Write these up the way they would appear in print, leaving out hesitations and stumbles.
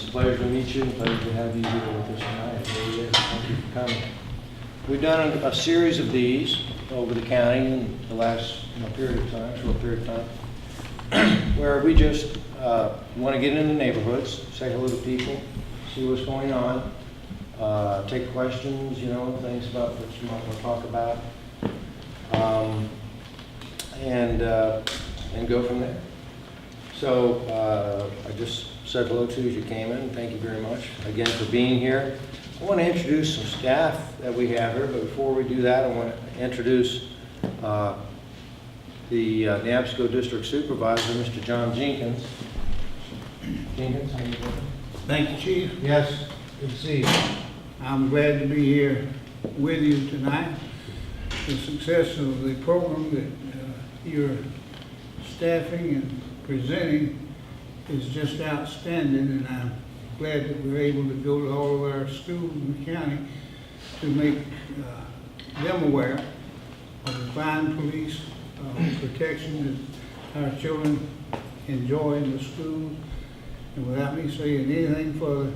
It's a pleasure to meet you and pleasure to have you here with us tonight. It really is. Thank you for coming. We've done a series of these over the county in the last short period of time, where we just want to get into neighborhoods, say hello to people, see what's going on, take questions, things about what you might want to talk about, and go from there. So I just said hello to you as you came in. Thank you very much again for being here. I want to introduce some staff that we have here, but before we do that, I want to introduce the NABSCO District Supervisor, Mr. John Jenkins. Jenkins, how you doing? Thank you, Chief. Yes, good to see you. I'm glad to be here with you tonight. The success of the program that you're staffing and presenting is just outstanding, and I'm glad that we're able to go to all of our schools in the county to make them aware of the fine police protection that our children enjoy in the schools. And without me saying anything further,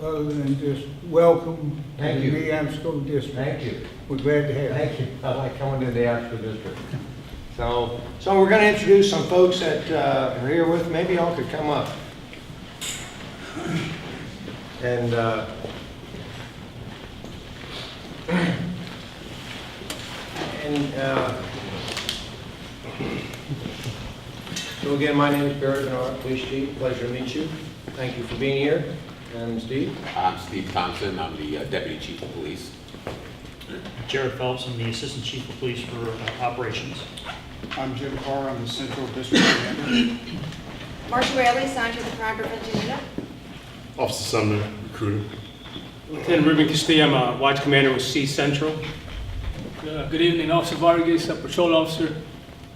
other than just welcome to the NABSCO district. Thank you. We're glad to have you. Thank you. I like coming to the NABSCO district. So we're going to introduce some folks that are here with. Maybe y'all could come up. And so again, my name is Barnard, Police Chief. Pleasure to meet you. Thank you for being here. And Steve? I'm Steve Thompson. I'm the Deputy Chief of Police. Jared Phelps, I'm the Assistant Chief of Police for Operations. I'm Jim Carr, I'm the Central District Commander. Marcia Raley, assigned to the Crime Prevention Unit. Officer Sumner, recruiter. Lieutenant Ruben Castillo, I'm a Watch Commander with C Central. Good evening, Officer Vargas, a Patrol Officer,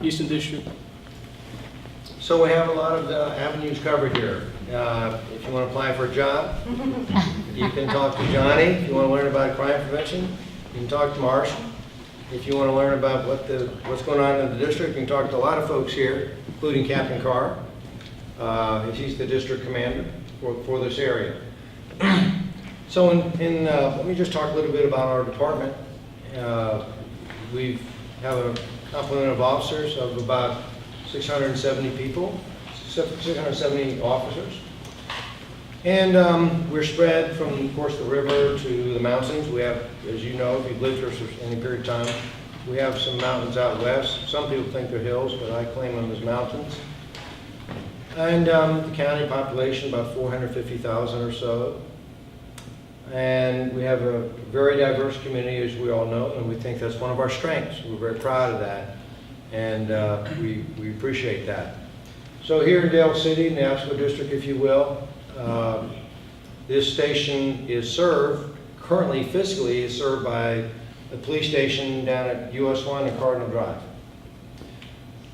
Eastern District. So we have a lot of avenues covered here. If you want to apply for a job, you can talk to Johnny. If you want to learn about crime prevention, you can talk to Marsh. If you want to learn about what's going on in the district, you can talk to a lot of folks here, including Captain Carr. He's the district commander for this area. So let me just talk a little bit about our department. We have a complement of officers of about 670 people, 670 officers. And we're spread from, of course, the river to the mountains. We have, as you know, if you've lived here for any period of time, we have some mountains out west. Some people think they're hills, but I claim them as mountains. And the county population, about 450,000 or so. And we have a very diverse community, as we all know, and we think that's one of our strengths. We're very proud of that, and we appreciate that. So here in Dale City, in the NABSCO district, if you will, this station is currently fiscally is served by the police station down at US 1 and Cardinal Drive.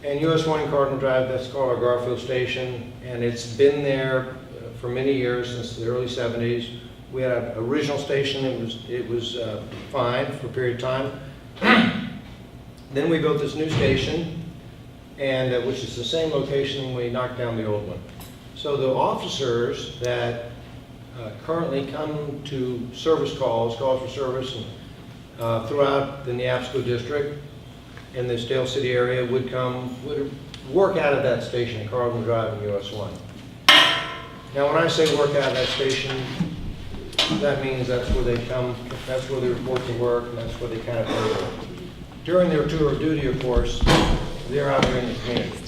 And US 1 and Cardinal Drive, that's called our Garfield station, and it's been there for many years, since the early 70s. We had an original station, it was fine for a period of time. Then we built this new station, and which is the same location when we knocked down the old one. So the officers that currently come to service calls for service throughout the NABSCO district in this Dale City area would work out of that station, Cardinal Drive and US 1. Now when I say work out of that station, that means that's where they come, that's where they report to work, and that's where they kind of go. During their tour of duty, of course, they're out here in the community.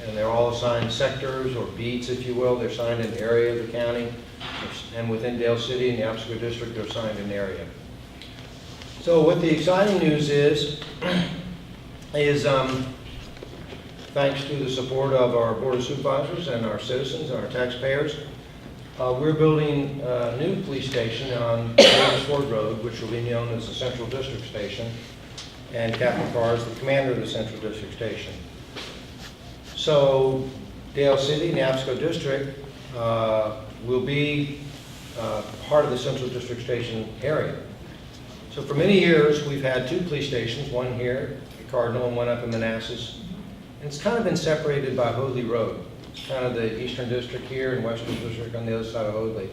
And they're all assigned sectors or beats, if you will. They're assigned an area of the county. And within Dale City and the NABSCO district, they're assigned an area. So what the exciting news is thanks to the support of our Board of Supervisors and our citizens and our taxpayers, we're building a new police station on Davis Ford Road, which will be known as the Central District Station, and Captain Carr is the commander of the Central District Station. So Dale City, NABSCO District, will be part of the Central District Station area. So for many years, we've had two police stations, one here at Cardinal and one up in Manassas. And it's kind of been separated by Hoadley Road. It's kind of the eastern district here and western district on the other side of Hoadley.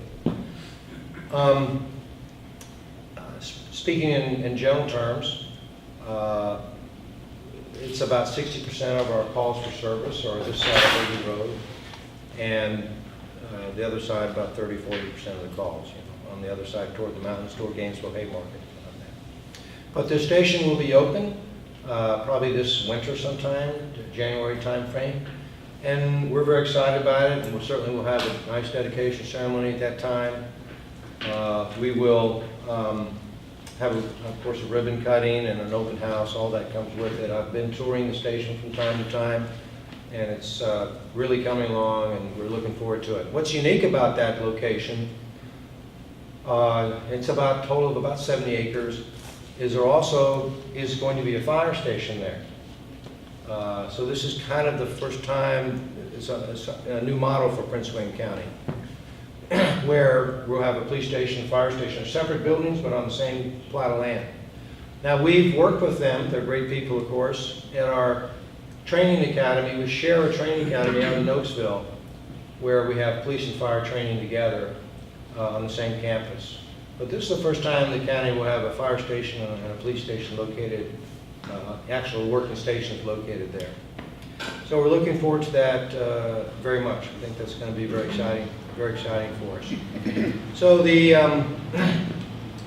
Speaking in general terms, it's about 60% of our calls for service are this side of Hoadley Road, and the other side about 30–40% of the calls, on the other side toward the mountains, toward Gainesville Haymarket. But the station will be open probably this winter sometime, January timeframe, and we're very excited about it, and we certainly will have a nice dedication ceremony at that time. We will have, of course, a ribbon cutting and an open house. All that comes with it. I've been touring the station from time to time, and it's really coming along, and we're looking forward to it. What's unique about that location, it's about a total of about 70 acres, is there also is going to be a fire station there. So this is kind of the first time, it's a new model for Prince William County, where we'll have a police station, fire station, separate buildings, but on the same plot of land. Now, we've worked with them, they're great people, of course, at our training academy. We share a training academy out in Oaksville, where we have police and fire training together on the same campus. But this is the first time the county will have a fire station and a police station located, actual working stations located there. So we're looking forward to that very much. I think that's going to be very exciting for us. So the,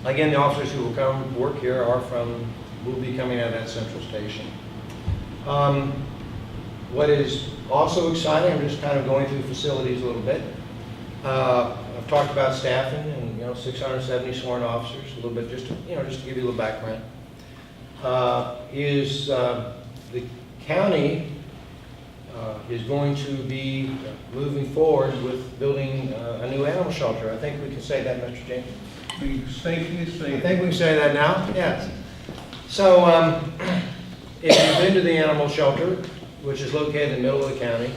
again, the officers who will come work here will be coming out of that central station. What is also exciting, I'm just kind of going through facilities a little bit. I've talked about staffing and 670 sworn officers, a little bit just to give you a little background. The county is going to be moving forward with building a new animal shelter. I think we can say that, Mr. James. We can safely say I think we can say that now. Yes. So if you've been to the animal shelter, which is located in the middle of the county,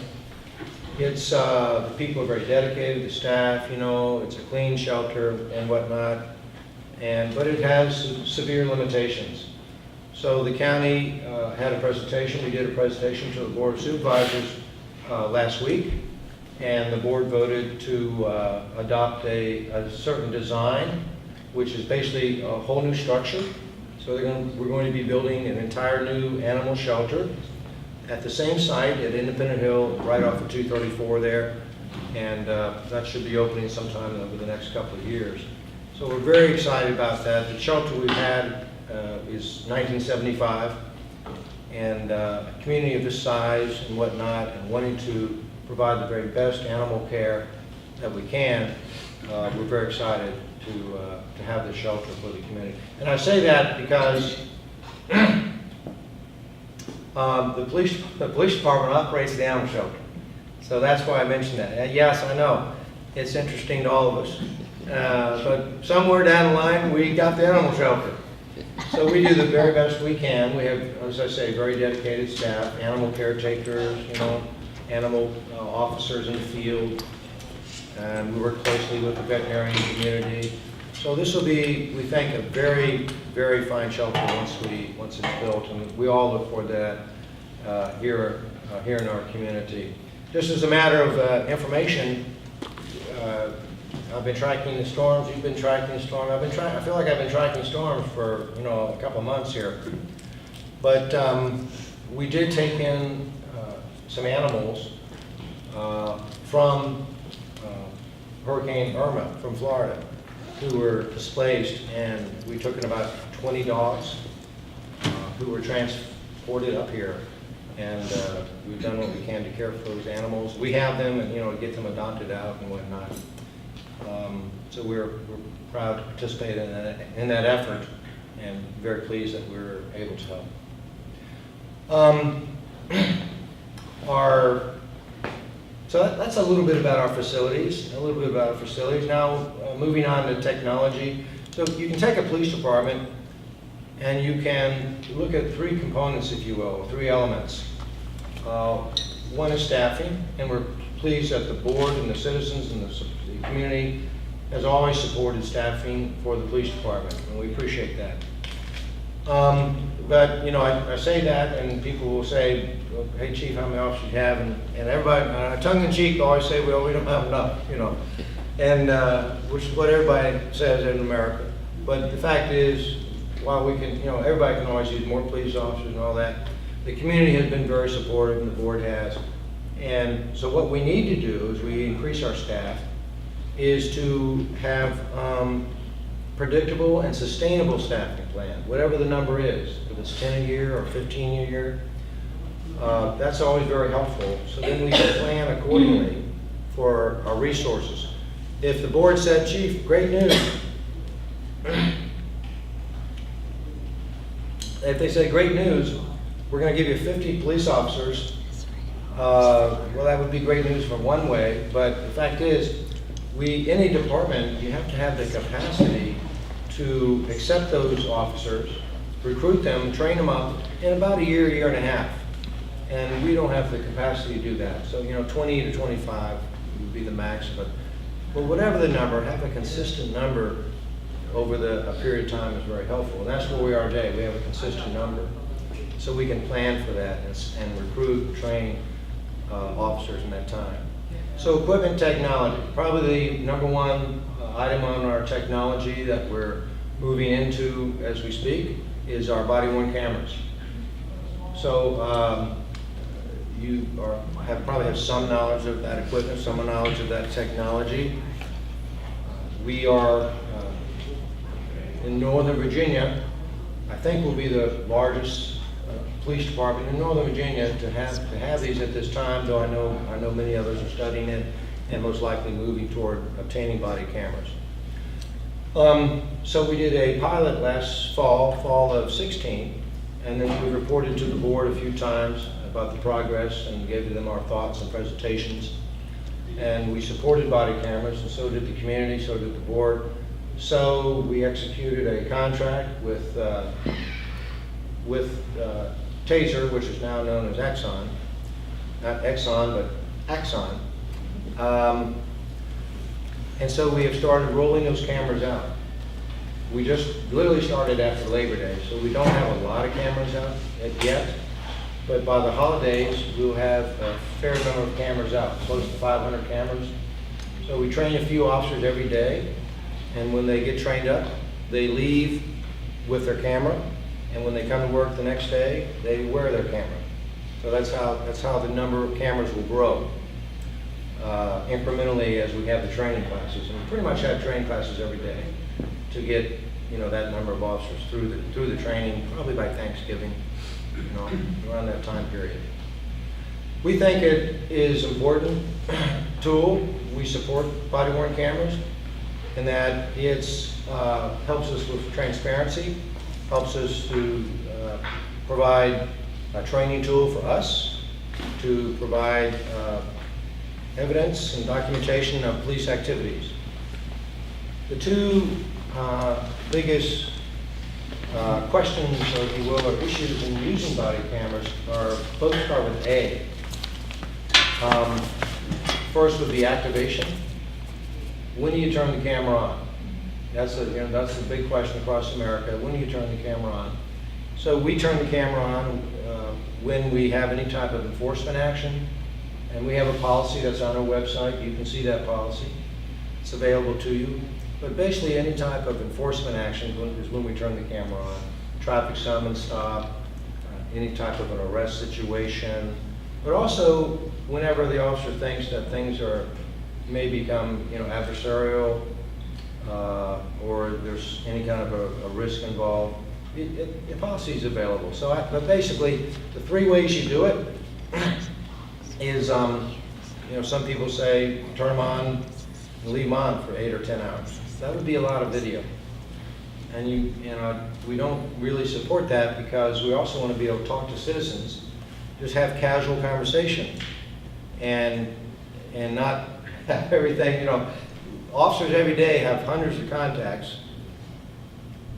it's the people are very dedicated, the staff, it's a clean shelter and whatnot, but it has severe limitations. So the county had a presentation. We did a presentation to the Board of Supervisors last week, and the board voted to adopt a certain design, which is basically a whole new structure. So we're going to be building an entire new animal shelter at the same site at Independent Hill, right off of 234 there, and that should be opening sometime over the next couple of years. So we're very excited about that. The shelter we've had is 1975, and a community of this size and whatnot, and wanting to provide the very best animal care that we can, we're very excited to have this shelter for the community. And I say that because the police department operates the animal shelter, so that's why I mentioned that. Yes, I know it's interesting to all of us, but somewhere down the line we got the animal shelter. So we do the very best we can. We have, as I say, very dedicated staff, animal caretakers, animal officers in the field, and we work closely with the veterinarian community. So this will be, we think, a very, very fine shelter once it's built, and we all look forward to that here in our community. Just as a matter of information, I've been tracking the storms. You've been tracking the storm. I feel like I've been tracking storms for a couple of months here. But we did take in some animals from Hurricane Irma from Florida, who were displaced, and we took in about 20 dogs who were transported up here, and we've done what we can to care for those animals. We have them, and get them adopted out and whatnot. So we're proud to participate in that effort, and very pleased that we're able to help. So that's a little bit about our facilities. Now, moving on to technology. So you can take a police department, and you can look at three components, if you will, three elements. One is staffing, and we're pleased that the board and the citizens and the community has always supported staffing for the police department, and we appreciate that. But I say that, and people will say, well, hey chief, how many officers you have? And everybody, tongue in cheek, always say, well, we don't have enough, you know. And, which is what everybody says in America. But the fact is, while we can, you know, everybody can always use more police officers and all that, the community has been very supportive and the board has. And so what we need to do is we increase our staff, is to have predictable and sustainable staffing plan, whatever the number is, if it's 10 a year or 15 a year. That's always very helpful. So then we can plan accordingly for our resources. If the board said, Chief, great news. If they say, great news, we're going to give you 50 police officers, well, that would be great news for one way, but the fact is, any department, you have to have the capacity to accept those officers, recruit them, train them up in about a year, year and a half. And we don't have the capacity to do that. So, 20 to 25 would be the max, but whatever the number, have a consistent number over a period of time is very helpful. And that's where we are today. We have a consistent number. So we can plan for that and recruit, train officers in that time. So equipment technology, probably the number one item on our technology that we're moving into as we speak is our body-worn cameras. So you probably have some knowledge of that equipment, some knowledge of that technology. We are in Northern Virginia, I think we'll be the largest police department in Northern Virginia to have these at this time, though I know many others are studying it and most likely moving toward obtaining body cameras. So we did a pilot last fall of 16, and then we reported to the board a few times about the progress and gave them our thoughts and presentations. And we supported body cameras, and so did the community, so did the board. So we executed a contract with Taser, which is now known as Exxon, not Exxon, but Axon. And so we have started rolling those cameras out. We just literally started after Labor Day, so we don't have a lot of cameras out yet, but by the holidays, we'll have a fair number of cameras out, close to 500 cameras. So we train a few officers every day, and when they get trained up, they leave with their camera. And when they come to work the next day, they wear their camera. So that's how the number of cameras will grow incrementally as we have the training classes. And we pretty much have training classes every day to get that number of officers through the training, probably by Thanksgiving, around that time period. We think it is an important tool. We support body-worn cameras, and that it helps us with transparency. Helps us to provide a training tool for us, to provide evidence and documentation of police activities. The two biggest questions, or if you will, or issues in using body cameras are, both start with A. First would be activation. When do you turn the camera on? That's the big question across America. When do you turn the camera on? So we turn the camera on when we have any type of enforcement action, and we have a policy that's on our website. You can see that policy. It's available to you. But basically, any type of enforcement action is when we turn the camera on. Traffic summons, stop, any type of an arrest situation, but also whenever the officer thinks that things may become adversarial. Or there's any kind of a risk involved, the policy is available. So, but basically, the three ways you do it is, some people say turn them on and leave them on for 8 or 10 hours. That would be a lot of video, and we don't really support that because we also want to be able to talk to citizens, just have casual conversation, and not have everything. Officers every day have hundreds of contacts,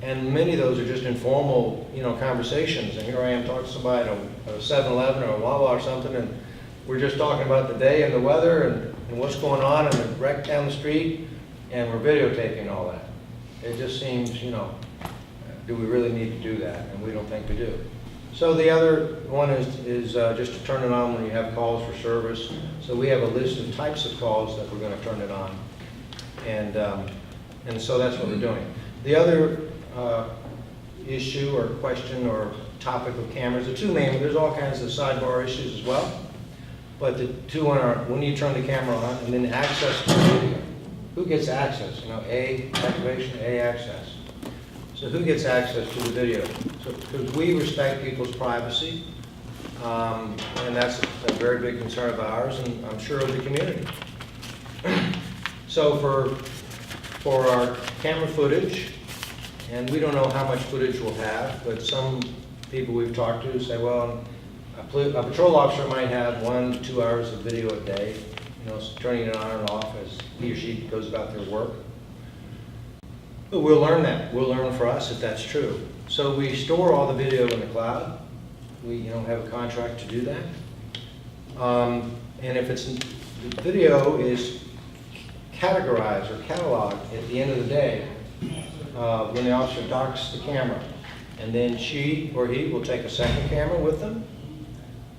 and many of those are just informal, conversations. And here I am talking to somebody at a 7-Eleven or a Wawa or something, and we're just talking about the day and the weather and what's going on and the wreck down the street, and we're videotaping all that. It just seems, do we really need to do that? And we don't think we do. So the other one is just to turn it on when you have calls for service. So we have a list of types of calls that we're going to turn it on. And so that's what we're doing. The other issue or question or topic of cameras, the two main, there's all kinds of sidebar issues as well. But the two one are when you turn the camera on and then access to the video. Who gets access? You know, A, activation, A, access. So who gets access to the video? So because we respect people's privacy, and that's a very big concern of ours, and I'm sure of the community. So for our camera footage, and we don't know how much footage we'll have, but some people we've talked to say, well, a patrol officer might have 1 to 2 hours of video a day, you know, turning it on and off as he or she goes about their work. But we'll learn that. We'll learn for us if that's true. So we store all the video in the cloud. We have a contract to do that. And if the video is categorized or cataloged at the end of the day, when the officer docks the camera, and then she or he will take a second camera with them,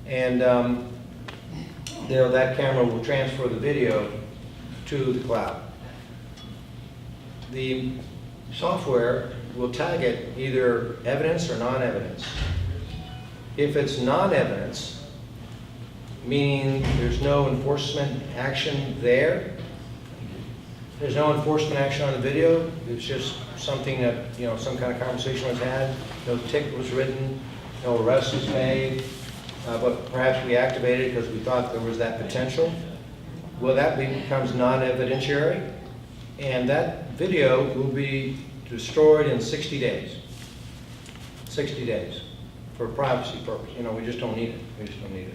and that camera will transfer the video to the cloud. The software will tag it either evidence or non-evidence. If it's non-evidence, meaning there's no enforcement action there, there's no enforcement action on the video, it's just something that, some kind of conversation was had, no ticket was written, no arrest was made, but perhaps we activated it because we thought there was that potential. Well, that becomes non-evidentiary, and that video will be destroyed in 60 days. 60 days for privacy purpose. We just don't need it. We just don't need it.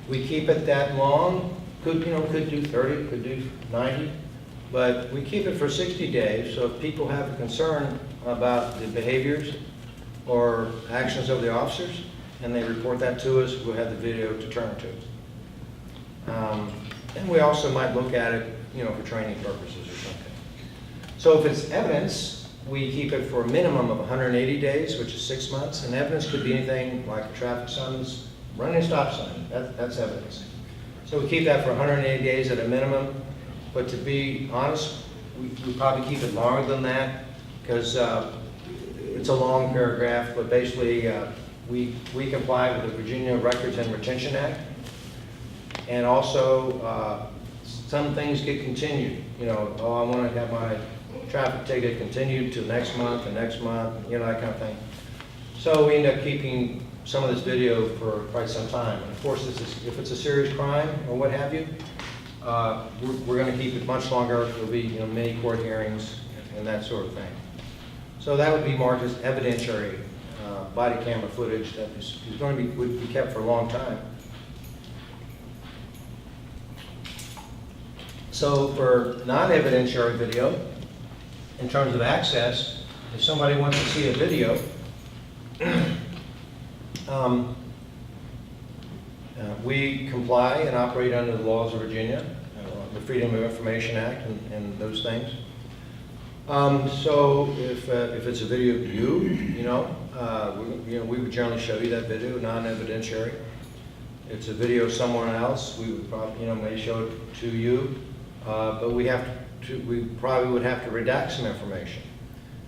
We keep it that long. Could do 30, could do 90, but we keep it for 60 days. So if people have a concern about the behaviors or actions of the officers, and they report that to us, we'll have the video to turn to. And we also might look at it, for training purposes or something. So if it's evidence, we keep it for a minimum of 180 days, which is 6 months. And evidence could be anything like a traffic summons, running a stop sign. That's evidence. So we keep that for 180 days at a minimum. But to be honest, we probably keep it longer than that because it's a long paragraph. But basically, we comply with the Virginia Records and Retention Act. And also, some things get continued. I want to have my traffic ticket continued to next month and next month, that kind of thing. So we end up keeping some of this video for quite some time. And of course, if it's a serious crime or what have you, we're going to keep it much longer. There'll be many court hearings and that sort of thing. So that would be marked as evidentiary body camera footage that is going to would be kept for a long time. So for non-evidentiary video, in terms of access, if somebody wants to see a video, we comply and operate under the laws of Virginia, the Freedom of Information Act and those things. So if it's a video of you, we would generally show you that video, non-evidentiary. If it's a video of someone else, we would probably, may show it to you. But we probably would have to redact some information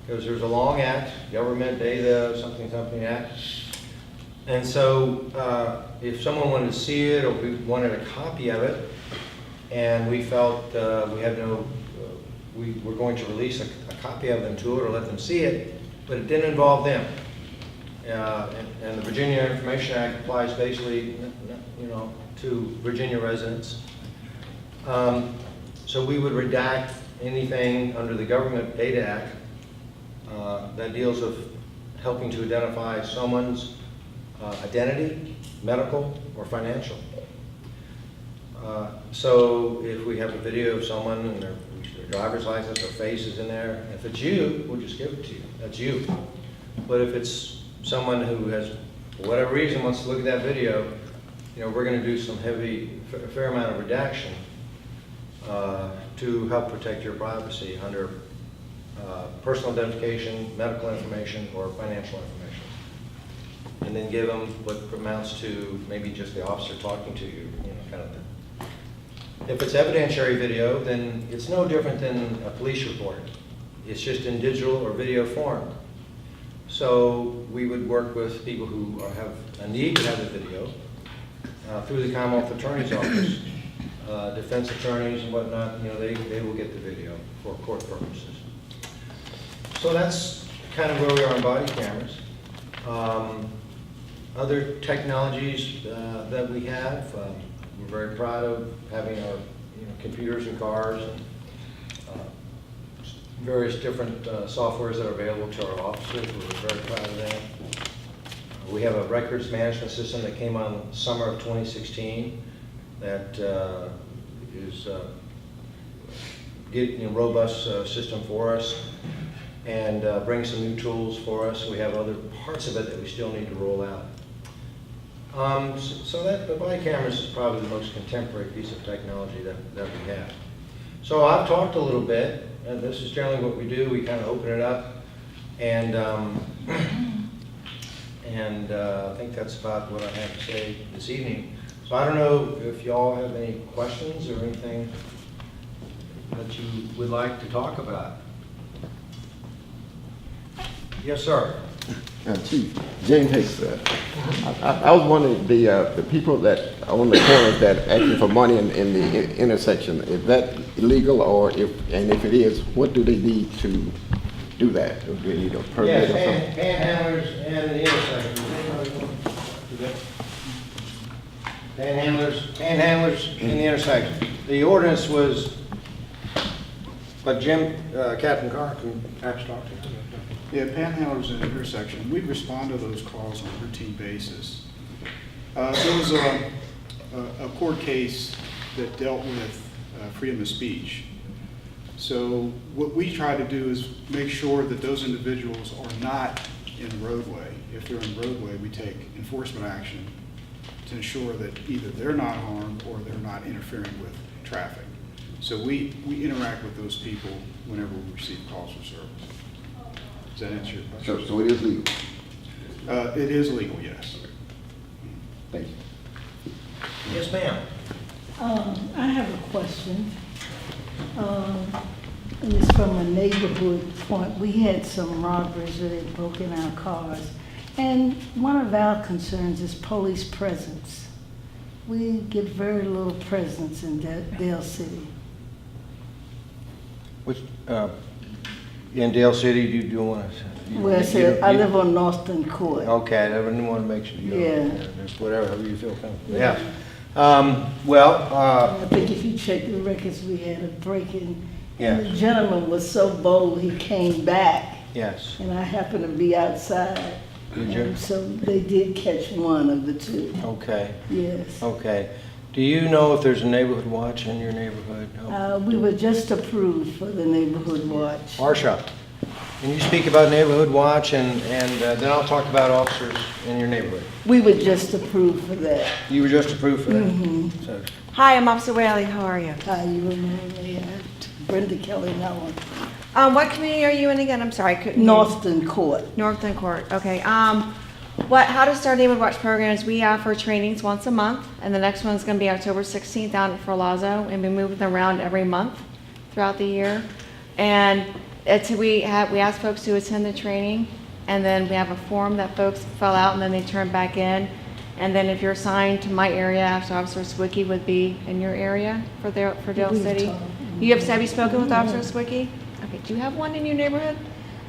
because there's a long act, Government Data something Act. And so if someone wanted to see it or we wanted a copy of it and we felt we were going to release a copy of them to it or let them see it, but it didn't involve them. And the Virginia Information Act applies basically, to Virginia residents. So we would redact anything under the Government Data Act that deals with helping to identify someone's identity, medical, or financial. So if we have a video of someone and their driver's license or face is in there, if it's you, we'll just give it to you. That's you. But if it's someone who has, for whatever reason, wants to look at that video, we're going to do some a fair amount of redaction to help protect your privacy under personal identification, medical information, or financial information. and then give them what amounts to maybe just the officer talking to you, kind of thing. If it's evidentiary video, then it's no different than a police report. It's just in digital or video form. So we would work with people who have a need to have the video through the Commonwealth Attorney's Office. Defense attorneys and whatnot, they will get the video for court purposes. So that's kind of where we are on body cameras. Other technologies that we have, we're very proud of having our computers in cars and various different softwares that are available to our officers. We're very proud of that. We have a records management system that came on summer of 2016 that is a robust system for us and brings some new tools for us. We have other parts of it that we still need to roll out. So that the body cameras is probably the most contemporary piece of technology that we have. So I've talked a little bit, and this is generally what we do. We kind of open it up, and I think that's about what I have to say this evening. So I don't know if y'all have any questions or anything that you would like to talk about. Yes, sir. Chief, James Hicks. I was wondering, the people that are on the corners that asking for money in the intersection, is that illegal, or if it is, what do they need to do that? Do they need a permit or something? Yes, panhandlers and the intersection. Panhandlers in the intersection. The ordinance was, but Jim, Captain Carr can perhaps talk to you. Yeah, panhandlers in the intersection, we respond to those calls on a routine basis. There was a court case that dealt with freedom of speech. So what we try to do is make sure that those individuals are not in the roadway. If they're in the roadway, we take enforcement action to ensure that either they're not harmed or they're not interfering with traffic. So we interact with those people whenever we receive calls for service. Does that answer your question? So it is legal? It is legal, yes. Thank you. Yes, ma'am. I have a question. And it's from a neighborhood point. We had some robberies that had broken our cars. And one of our concerns is police presence. We get very little presence in Dale City. Which, in Dale City, do you want to? Well, I live on Northern Court. Okay, I didn't want to make sure you. Yeah. Just whatever you feel comfortable. Yeah. Yeah. I think if you check the records, we had a break-in. Yes. And the gentleman was so bold, he came back. Yes. And I happened to be outside. Did you? And so they did catch one of the two. Okay. Yes. Okay. Do you know if there's a neighborhood watch in your neighborhood? No. We were just approved for the neighborhood watch. Marsha, can you speak about neighborhood watch and then I'll talk about officers in your neighborhood. We were just approved for that. You were just approved for that? Mm-hmm. So, Hi, I'm Officer Whaley. How are you? You remember me? Brenda Kelly, that one. What community are you in again? I'm sorry, I couldn't. Northern Court. Northern Court. Okay. How to start neighborhood watch programs? We offer trainings once a month, and the next one's going to be October 16th down at Ferlazzo, and we move them around every month throughout the year. And we ask folks to attend the training, and then we have a form that folks fill out, and then they turn back in. And then if you're assigned to my area, after Officer Swicki would be in your area for Dale City. Have you spoken with Officer Swicki? Okay. Do you have one in your neighborhood?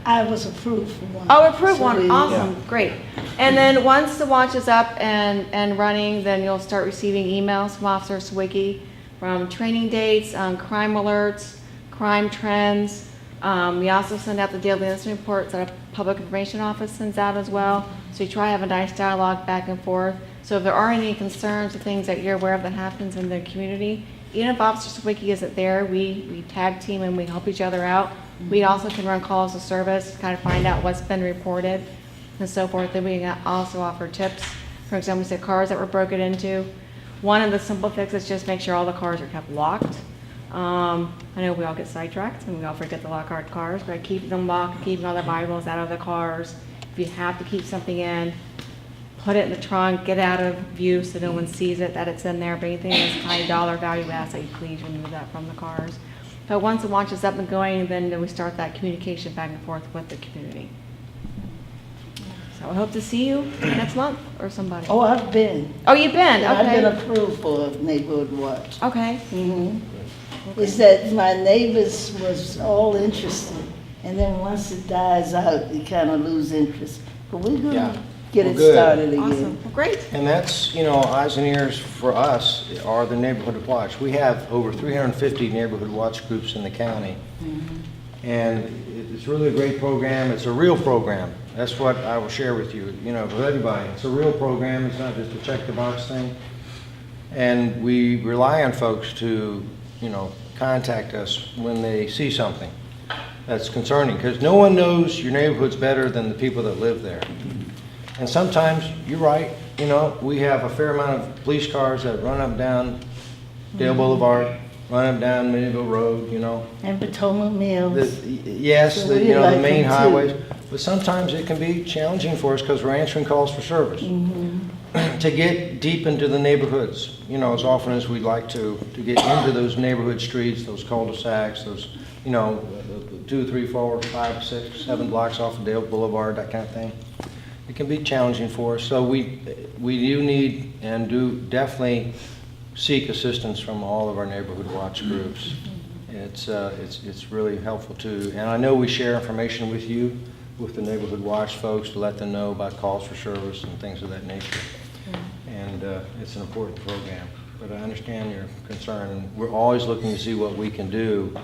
I was approved for one. Oh, approved So one, awesome, great. And then once the watch is up and running, then you'll start receiving emails from Officer Swicki from training dates, crime alerts, crime trends. We also send out the daily incident reports that our public information office sends out as well. So we try to have a nice dialogue back and forth. So if there are any concerns or things that you're aware of that happens in the community, even if Officer Swicki isn't there, we tag team and we help each other out. We also can run calls of service, kind of find out what's been reported and so forth. Then we also offer tips. For example, we said cars that were broken into. One of the simple fixes is just make sure all the cars are kept locked. I know we all get sidetracked and we all forget to lock our cars, but keep them locked, keeping all the valuables out of the cars. If you have to keep something in, put it in the trunk, get out of view so no one sees it, that it's in there, but anything that's high dollar value asset, please remove that from the cars. But once the watch is up and going, then we start that communication back and forth with the community. So I hope to see you next month or somebody. Oh, I've been. Oh, you've been, I've been okay. approved for Neighborhood Watch. Okay, It's that my neighbors was all interested, and then once it dies out, you kind of lose interest. But we're Yeah. gonna get Well, it good. started again. awesome, well, great. And that's, eyes and ears for us are the neighborhood watch. We have over 350 neighborhood watch groups in the county. And it's really a great program. It's a real program. That's what I will share with you, with everybody. It's a real program. It's not just a check the box thing. And we rely on folks to, contact us when they see something that's concerning, because no one knows your neighborhoods better than the people that live there. And sometimes, you're right, we have a fair amount of police cars that run up and down Dale Boulevard, run up and down Minnieville Road, And Potomac Mills. Yes, So the we like the main them too. highways, but sometimes it can be challenging for us because we're answering calls for service. To get deep into the neighborhoods, as often as we'd like to get into those neighborhood streets, those cul-de-sacs, those, 2, 3, 4, 5, 6, 7 blocks off of Dale Boulevard, that kind of thing. It can be challenging for us, so we do need and do definitely seek assistance from all of our neighborhood watch groups. It's really helpful too, and I know we share information with you, with the neighborhood watch folks, to let them know about calls for service and things of that nature. And it's an important program, but I understand your concern, and we're always looking to see what we can do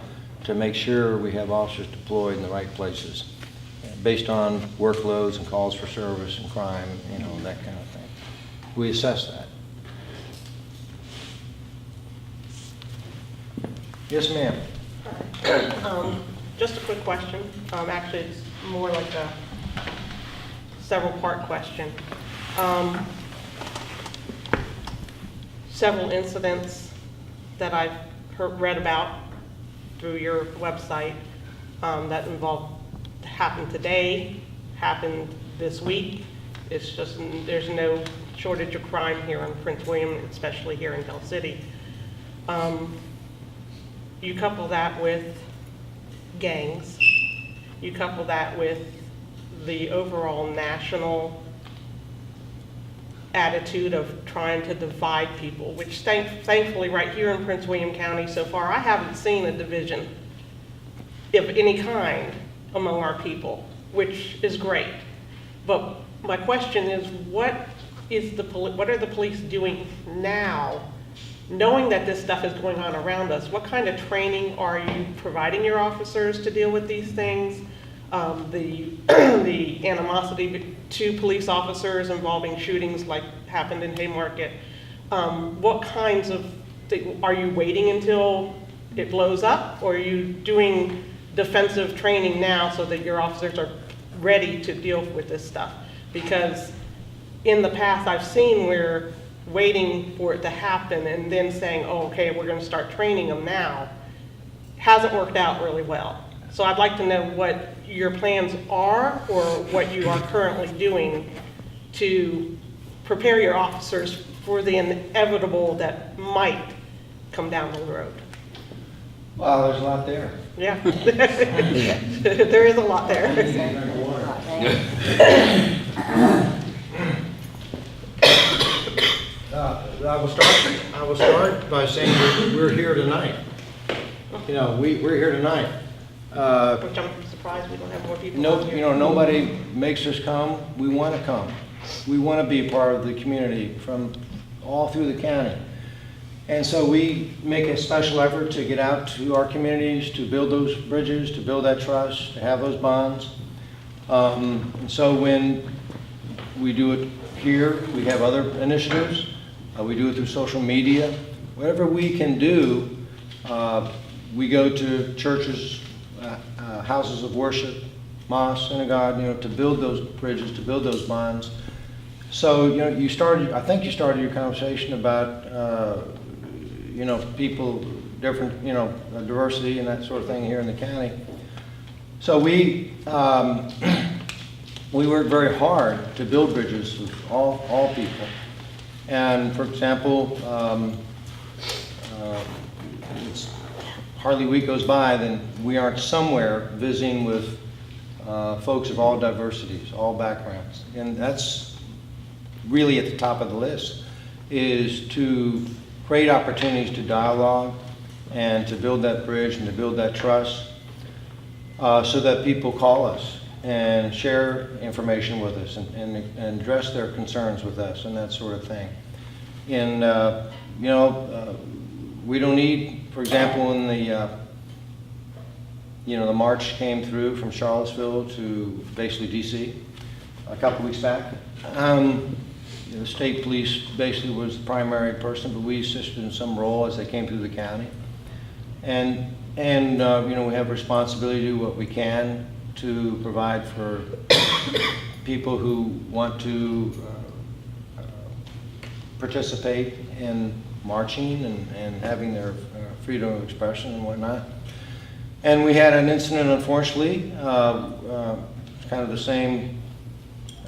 to make sure we have officers deployed in the right places, based on workloads and calls for service and crime, that kind of thing. We assess that. Yes, ma'am. Just a quick question. Actually, it's more like a several-part question. Several incidents that I've read about through your website that happened today, happened this week. It's just, there's no shortage of crime here in Prince William, especially here in Del City. You couple that with gangs, you couple that with the overall national attitude of trying to divide people, which thankfully right here in Prince William County so far, I haven't seen a division of any kind among our people, which is great. But my question is, what are the police doing now, knowing that this stuff is going on around us? What kind of training are you providing your officers to deal with these things? The animosity to police officers involving shootings like happened in Haymarket. What kinds of are you waiting until it blows up, or are you doing defensive training now so that your officers are ready to deal with this stuff? Because in the past I've seen where waiting for it to happen and then saying, oh, okay, we're going to start training them now, hasn't worked out really well. So I'd like to know what your plans are, or what you are currently doing to prepare your officers for the inevitable that might come down the road. Wow, there's a lot there. Yeah, there is a lot there. I will start by saying we're here tonight. We're here tonight. Which I'm surprised we don't have more people. Nobody makes us come. We want to come. We want to be a part of the community from all through the county. And so we make a special effort to get out to our communities, to build those bridges, to build that trust, to have those bonds. And so when we do it here, we have other initiatives. We do it through social media. Whatever we can do, we go to churches, houses of worship, mosques, synagogue, to build those bridges, to build those bonds. So, I think you started your conversation about, people, different, diversity and that sort of thing here in the county. So we we work very hard to build bridges with all people. And for example, it's hardly a week goes by then we aren't somewhere visiting with folks of all diversities, all backgrounds. And that's really at the top of the list, is to create opportunities to dialogue and to build that bridge and to build that trust so that people call us and share information with us and address their concerns with us and that sort of thing. And, we don't need, for example, when the march came through from Charlottesville to basically DC a couple weeks back. The state police basically was the primary person, but we assisted in some role as they came through the county. And we have responsibility to do what we can to provide for people who want to participate in marching and having their freedom of expression and whatnot. And we had an incident, unfortunately, kind of the same,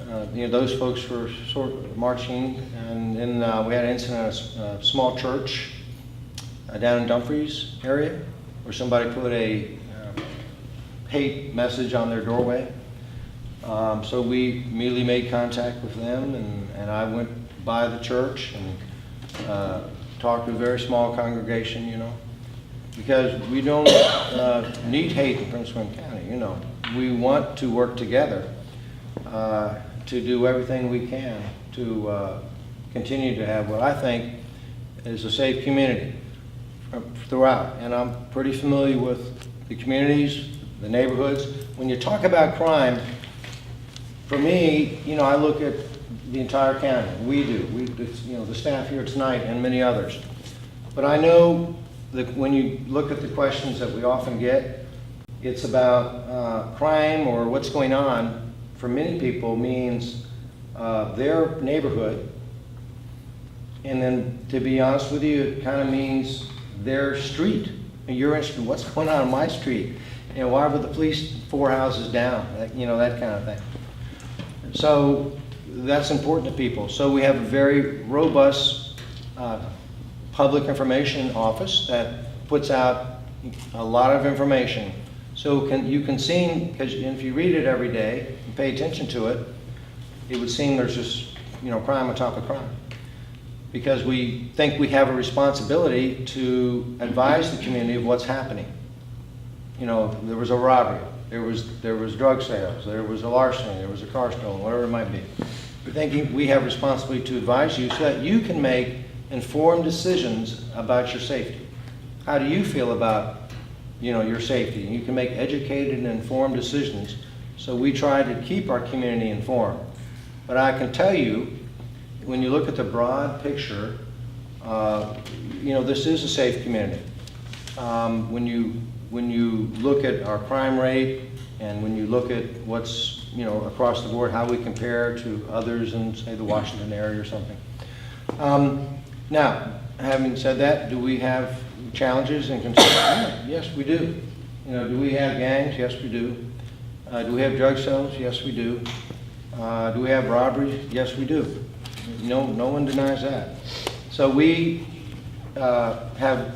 those folks were sort of marching, and then we had an incident at a small church down in Dumfries area where somebody put a hate message on their doorway. So we immediately made contact with them, and I went by the church and talked to a very small congregation, because we don't need hate in Prince William County, We want to work together to do everything we can to continue to have what I think is a safe community throughout. And I'm pretty familiar with the communities, the neighborhoods. When you talk about crime, for me, I look at the entire county. We do. The staff here tonight and many others. But I know that when you look at the questions that we often get, it's about crime or what's going on. For many people, means their neighborhood, and then to be honest with you, it kind of means their street. And you're interested in what's going on my street. Why were the police 4 houses down? That kind of thing. So that's important to people. So we have a very robust public information office that puts out a lot of information. So you can see, because if you read it every day and pay attention to it, it would seem there's just crime on top of crime. Because we think we have a responsibility to advise the community of what's happening. There was a robbery, there was drug sales, there was a larceny, there was a car stolen, whatever it might be. We're thinking we have responsibility to advise you so that you can make informed decisions about your safety. How do you feel about, your safety? You can make educated and informed decisions. So we try to keep our community informed. But I can tell you, when you look at the broad picture, this is a safe community. When you look at our crime rate and when you look at what's across the board, how we compare to others in, say, the Washington area or something. Now, having said that, do we have challenges and concerns? Yes, we do. Do we have gangs? Yes, we do. Do we have drug sales? Yes, we do. Do we have robberies? Yes, we do. No one denies that. So we have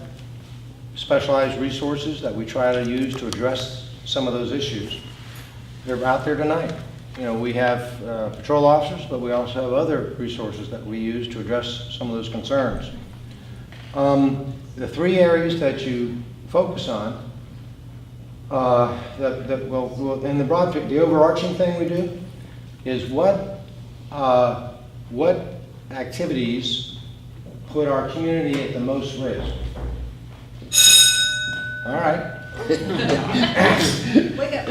specialized resources that we try to use to address some of those issues. They're out there tonight. We have patrol officers, but we also have other resources that we use to address some of those concerns. The three areas that you focus on, in the broad, the overarching thing we do is what activities put our community at the most risk. All right. Wake up.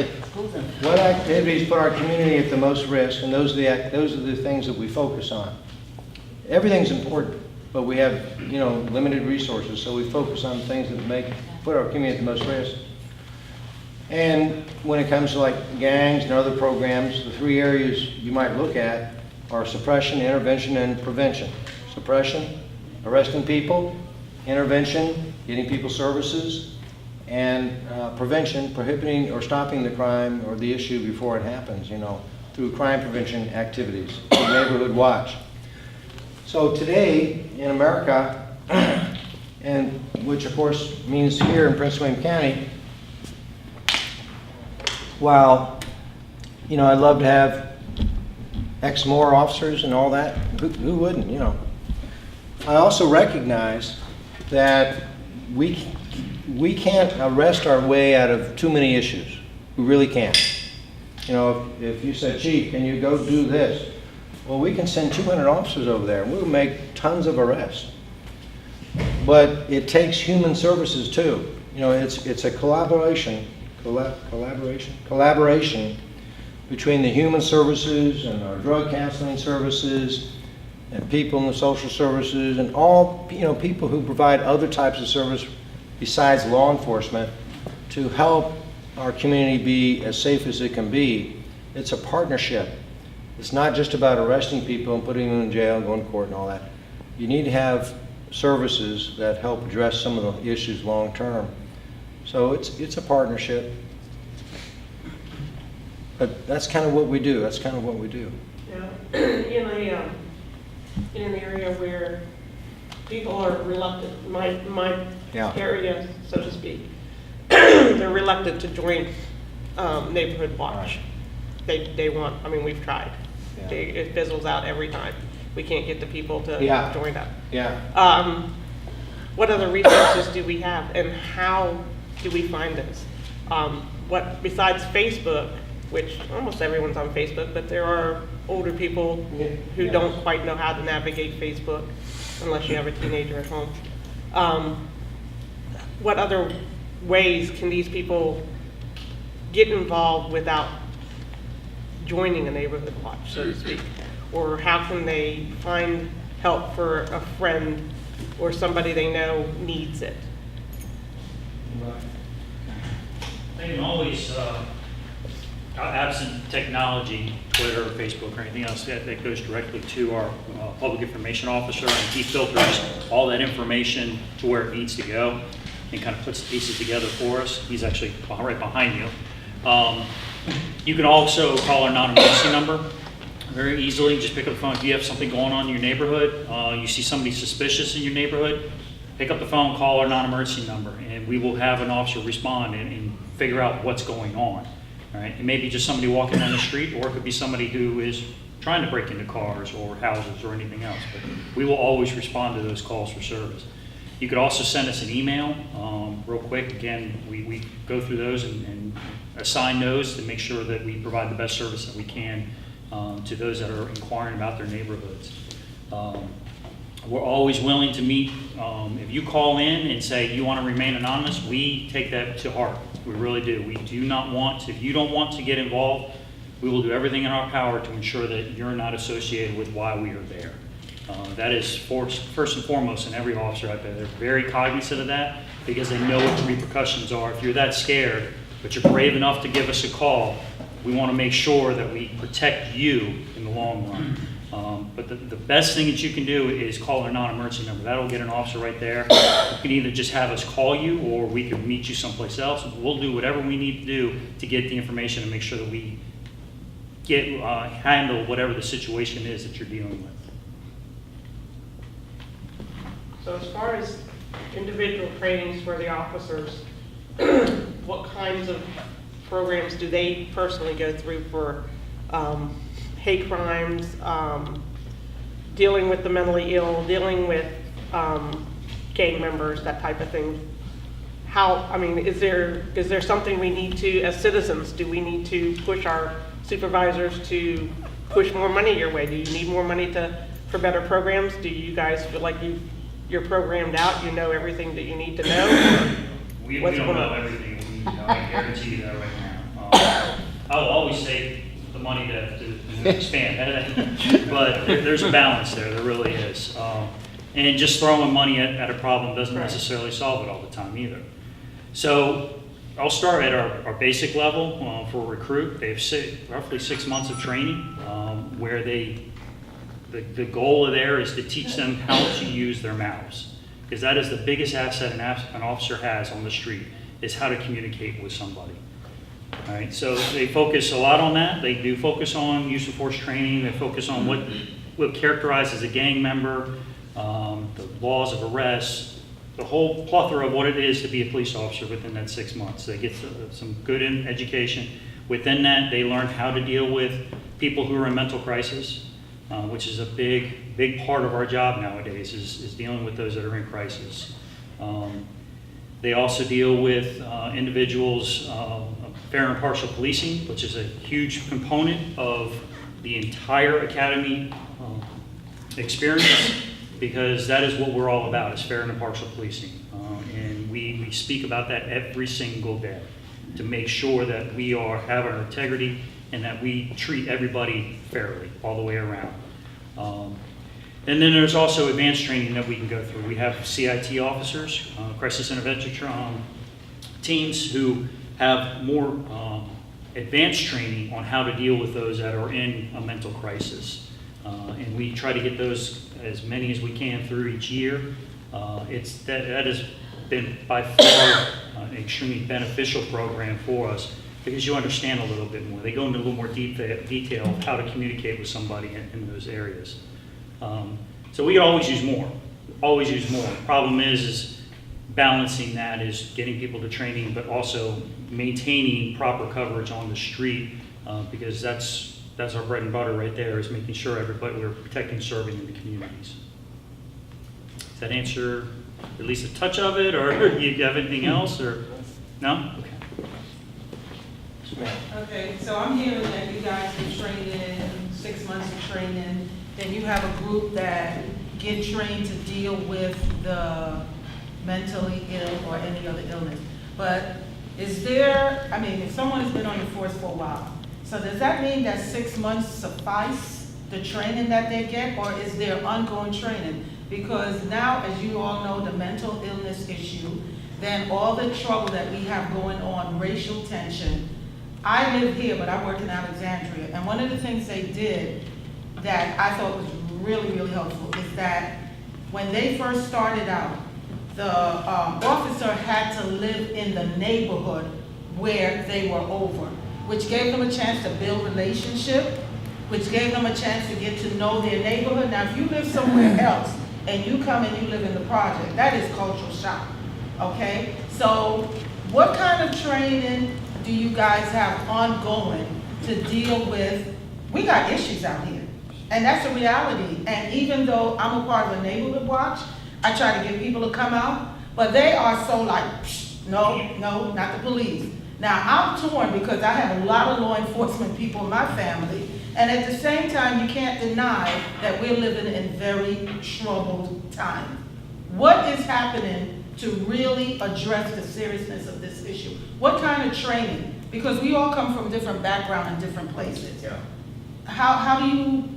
What activities put our community at the most risk, and those are the things that we focus on. Everything's important, but we have limited resources, so we focus on things that put our community at the most risk. And when it comes to like gangs and other programs, the three areas you might look at are suppression, intervention, and prevention. Suppression, arresting people; intervention, getting people services; and prevention, prohibiting or stopping the crime or the issue before it happens, through crime prevention activities, neighborhood watch. So today in America, and which of course means here in Prince William County, while, you know, I'd love to have X more officers and all that, who wouldn't, you know? I also recognize that we can't arrest our way out of too many issues. We really can't. You know, if you said, Chief, can you go do this? Well, we can send 200 officers over there and we'll make tons of arrests. But it takes human services too. You know, it's a collaboration between the human services and our drug counseling services and people in the social services and all, you know, people who provide other types of service besides law enforcement to help our community be as safe as it can be. It's a partnership. It's not just about arresting people and putting them in jail and going to court and all that. You need to have services that help address some of the issues long term. So it's a partnership. But that's kind of what we do. That's kind of what we do. Yeah. In an area where people are reluctant, my Yeah. area, so to speak, they're reluctant to join neighborhood watch. They want, I mean, we've tried. Yeah. It fizzles out every time. We can't get the people to Yeah. join up. Yeah. What other resources do we have, and how do we find this? What besides Facebook, which almost everyone's on Facebook, but there are older people who Yeah. don't quite know how to navigate Facebook unless you have a teenager at home. What other ways can these people get involved without joining a neighborhood watch, so to speak? Or how can they find help for a friend or somebody they know needs it? They can always, absent technology, Twitter, Facebook, or anything else, that goes directly to our public information officer, and he filters all that information to where it needs to go and kind of puts the pieces together for us. He's actually right behind you. You can also call our non-emergency number very easily. Just pick up the phone. If you have something going on in your neighborhood, you see somebody suspicious in your neighborhood, pick up the phone, call our non-emergency number, and we will have an officer respond and figure out what's going on. All right? It may be just somebody walking down the street, or it could be somebody who is trying to break into cars or houses or anything else. But we will always respond to those calls for service. You could also send us an email real quick. Again, we go through those and assign those to make sure that we provide the best service that we can to those that are inquiring about their neighborhoods. We're always willing to meet. If you call in and say you want to remain anonymous, we take that to heart. We really do. We do not want to, if you don't want to get involved, we will do everything in our power to ensure that you're not associated with why we are there. That is first and foremost in every officer out there. They're very cognizant of that because they know what the repercussions are. If you're that scared, but you're brave enough to give us a call, we want to make sure that we protect you in the long run. But the best thing that you can do is call our non-emergency number. That'll get an officer right there. You can either just have us call you, or we can meet you someplace else. We'll do whatever we need to do to get the information and make sure that we handle whatever the situation is that you're dealing with. So as far as individual trainings for the officers, what kinds of programs do they personally go through for hate crimes, dealing with the mentally ill, dealing with gang members, that type of thing? Is there something we need to, as citizens, do we need to push our supervisors to push more money your way? Do you need more money for better programs? Do you guys feel like you're programmed out, you know everything that you need to know? We don't know everything we need. I guarantee you that right now. I'll always take the money to expand, but there's a balance there. There really is. And just throwing money at a problem doesn't necessarily solve it all the time either. So I'll start at our basic level for a recruit. They have roughly 6 months of training where the goal of there is to teach them how to use their mouths, because that is the biggest asset an officer has on the street, is how to communicate with somebody. All right, so they focus a lot on that. They do focus on use of force training. They focus on what characterizes a gang member, the laws of arrest, the whole plethora of what it is to be a police officer within that 6 months. They get some good education. Within that, they learn how to deal with people who are in mental crisis, which is a big part of our job nowadays, is dealing with those that are in crisis. They also deal with individuals, fair and impartial policing, which is a huge component of the entire academy experience, because that is what we're all about, is fair and impartial policing. And we speak about that every single day to make sure that we have our integrity and that we treat everybody fairly all the way around. And then there's also advanced training that we can go through. We have CIT officers, crisis intervention teams, who have more advanced training on how to deal with those that are in a mental crisis. And we try to get those, as many as we can, through each year. That has been by far an extremely beneficial program for us, because you understand a little bit more. They go into a little more detail of how to communicate with somebody in those areas. So we always use more, always use more. Problem is balancing that, is getting people to training, but also maintaining proper coverage on the street, because that's our bread and butter right there, is making sure we're protecting and serving in the communities. Does that answer at least a touch of it, or you have anything else, or no? Okay. Okay, so I'm hearing that you guys get trained in 6 months of training, then you have a group that get trained to deal with the mentally ill or any other illness. But is there, if someone has been on the force for a while, so does that mean that 6 months suffice the training that they get, or is there ongoing training? Because now, as you all know, the mental illness issue, then all the trouble that we have going on, racial tension. I live here, but I work in Alexandria, and one of the things they did that I thought was really, really helpful is that when they first started out, the officer had to live in the neighborhood where they were over, which gave them a chance to build relationship, which gave them a chance to get to know their neighborhood. Now, if you live somewhere else and you come and you live in the project, that is cultural shock, okay? So what kind of training do you guys have ongoing to deal with? We got issues out here, and that's a reality. And even though I'm a part of a neighborhood watch, I try to get people to come out, but they are so like, no, not the police. Now, I'm torn because I have a lot of law enforcement people in my family, and at the same time, you can't deny that we're living in very troubled times. What is happening to really address the seriousness of this issue? What kind of training? Because we all come from different backgrounds and different places. Yeah. How do you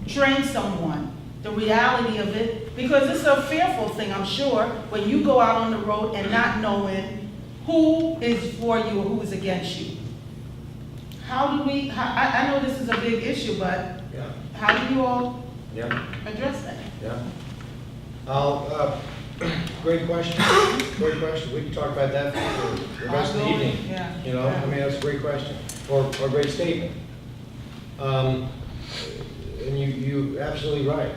train someone? The reality of it, because it's a fearful thing, I'm sure, when you go out on the road and not knowing who is for you or who is against you. How do we, I know this is a big issue, but Yeah. how do you all Yeah. address that? Yeah. Great question. Great question. We can talk about that for the rest of the evening. Yeah. That's a great question, or a great statement. And you absolutely right.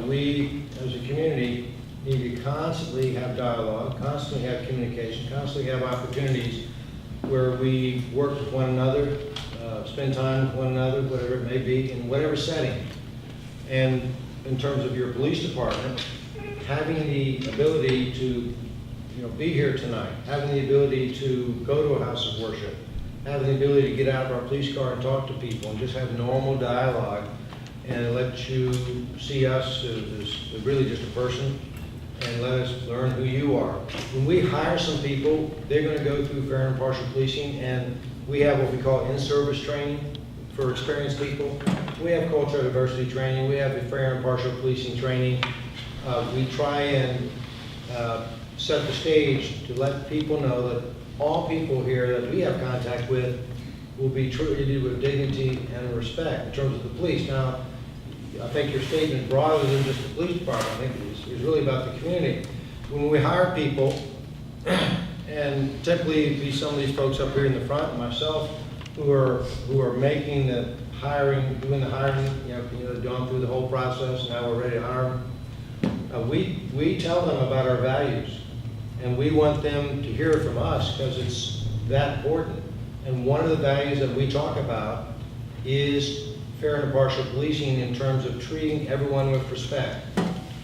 We as a community need to constantly have dialogue, constantly have communication, constantly have opportunities where we work with one another, spend time with one another, whatever it may be, in whatever setting. And in terms of your police department, having the ability to be here tonight, having the ability to go to a house of worship, having the ability to get out of our police car and talk to people and just have normal dialogue and let you see us as really just a person and let us learn who you are. When we hire some people, they're going to go through fair and impartial policing, and we have what we call in-service training for experienced people. We have cultural diversity training. We have the fair and impartial policing training. We try and set the stage to let people know that all people here that we have contact with will be treated with dignity and respect in terms of the police. Now, I think your statement broader than just the police department, I think is really about the community. When we hire people, and And typically, it'd be some of these folks up here in the front, and myself, who are making the hiring, doing the hiring, going through the whole process, now we're ready to hire them. We tell them about our values, and we want them to hear from us because it's that important. And one of the values that we talk about is fair and impartial policing in terms of treating everyone with respect.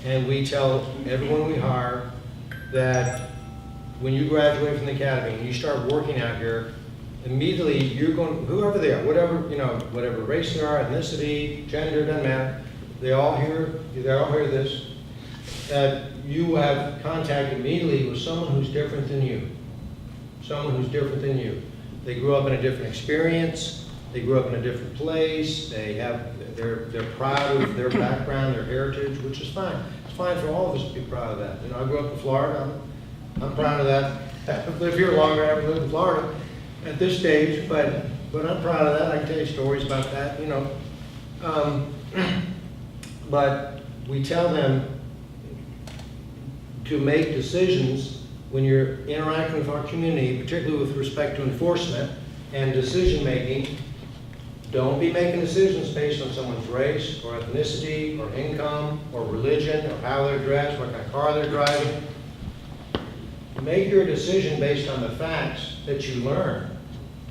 And we tell everyone we hire that when you graduate from the academy and you start working out here, immediately you're going, whoever they are, whatever race they are, ethnicity, gender, doesn't matter, they all hear this, that you will have contact immediately with someone who's different than you. Someone who's different than you. They grew up in a different experience, they grew up in a different place, they're proud of their background, their heritage, which is fine. It's fine for all of us to be proud of that. I grew up in Florida, I'm proud of that. I've lived here longer, I haven't lived in Florida at this stage, but I'm proud of that. I can tell you stories about that, But we tell them to make decisions when you're interacting with our community, particularly with respect to enforcement and decision-making. Don't be making decisions based on someone's race or ethnicity or income or religion or how they're dressed, what kind of car they're driving. Make your decision based on the facts that you learn,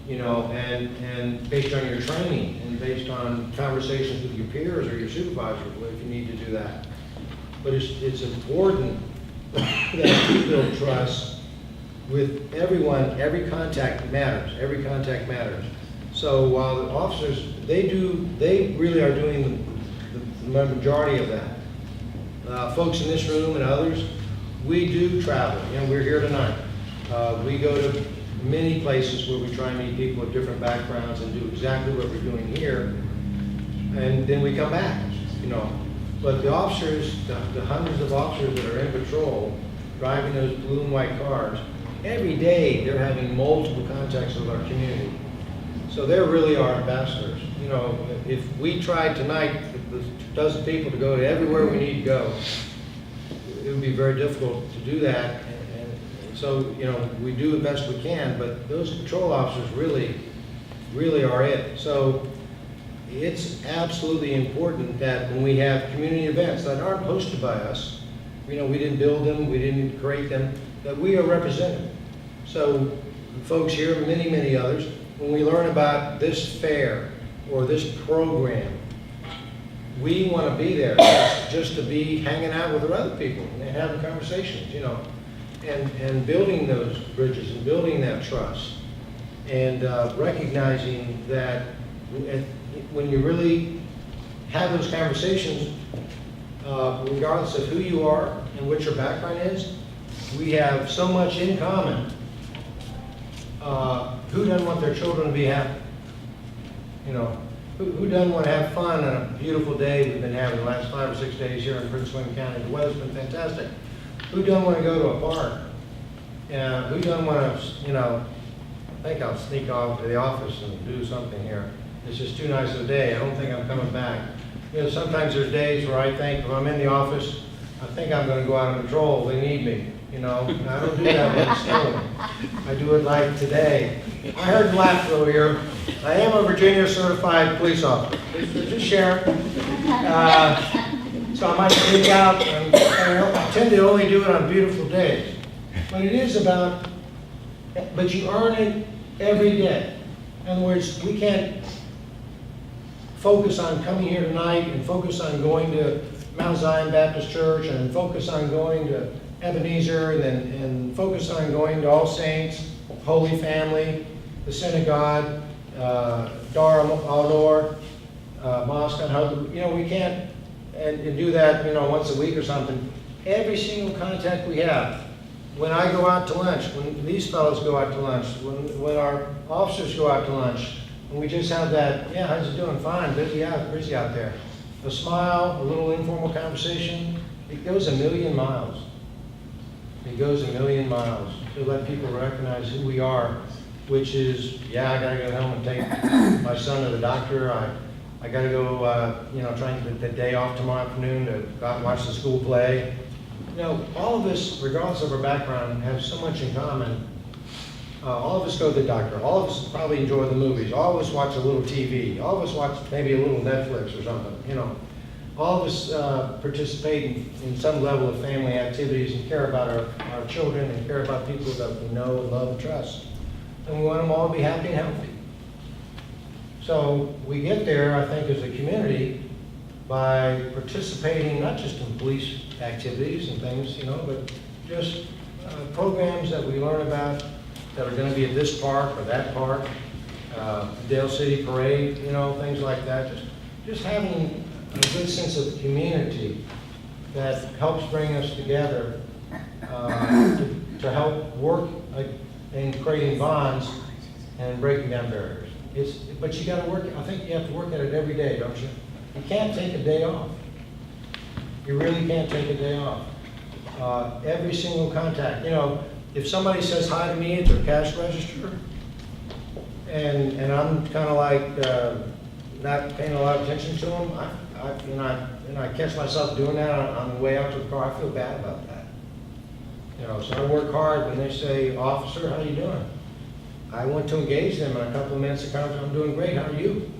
and based on your training and based on conversations with your peers or your supervisor if you need to do that. But it's important that you build trust with everyone. Every contact matters. Every contact matters. So while the officers, they really are doing the majority of that. Folks in this room and others, we do travel. We're here tonight. We go to many places where we try and meet people with different backgrounds and do exactly what we're doing here, and then we come back. But the officers, the hundreds of officers that are in patrol, driving those blue and white cars, every day they're having multiple contacts with our community. So they really are ambassadors. If we tried tonight, with a dozen people, to go to everywhere we need to go, it would be very difficult to do that. And so, we do the best we can, but those patrol officers really are it. So it's absolutely important that when we have community events that aren't hosted by us, we didn't build them, we didn't create them, that we are represented. So folks here, many others, when we learn about this fair or this program, we want to be there just to be hanging out with other people and having conversations, and building those bridges and building that trust, and recognizing that when you really have those conversations, regardless of who you are and what your background is, we have so much in common. Who doesn't want their children to be happy? Who doesn't want to have fun on a beautiful day we've been having the last 5 or 6 days here in Prince William County? The weather's been fantastic. Who doesn't want to go to a park? Who doesn't want to, I think I'll sneak off to the office and do something here. It's just too nice of a day. I don't think I'm coming back. Sometimes there's days where I think, if I'm in the office, I think I'm going to go out on patrol. They need me. And I don't do that when it's snowing. I do it like today. I heard laughter over here. I am a Virginia certified police officer. Just share. So I might sneak out, and I tend to only do it on beautiful days. But it is about, but you earn it every day. In other words, we can't focus on coming here tonight and focus on going to Mount Zion Baptist Church and focus on going to Ebenezer and focus on going to All Saints, Holy Family, the Synagogue, Dar al-Noor, Mosque on Hope. We can't and do that, once a week or something. Every single contact we have, when I go out to lunch, when these fellows go out to lunch, when our officers go out to lunch, and we just have that, yeah, how's it doing? Fine, busy out there. A smile, a little informal conversation, it goes a million miles. It goes a million miles to let people recognize who we are, which is, yeah, I gotta go home and take my son to the doctor. I gotta go, try and get the day off tomorrow afternoon to go out and watch the school play. All of us, regardless of our background, have so much in common All of us go to the doctor. All of us probably enjoy the movies. All of us watch a little TV. All of us watch maybe a little Netflix or something, you know. All of us participate in some level of family activities and care about our children and care about people that we know and love and trust. And we want them all to be happy and healthy. So we get there, I think, as a community by participating not just in police activities and things, you know, but just programs that we learn about that are going to be at this park or that park, Dale City Parade, you know, things like that. Just having a good sense of community that helps bring us together to help work in creating bonds and breaking down barriers. But you got to work. I think you have to work at it every day, don't you? You can't take a day off. You really can't take a day off. Every single contact. You know, if somebody says hi to me at their cash register, and I'm kind of like not paying a lot of attention to them, I catch myself doing that on the way out to the car. I feel bad about that. You know, so I work hard when they say, "Officer, how you doing?" I want to engage them in a couple of minutes of conversation. I'm doing great. How are you?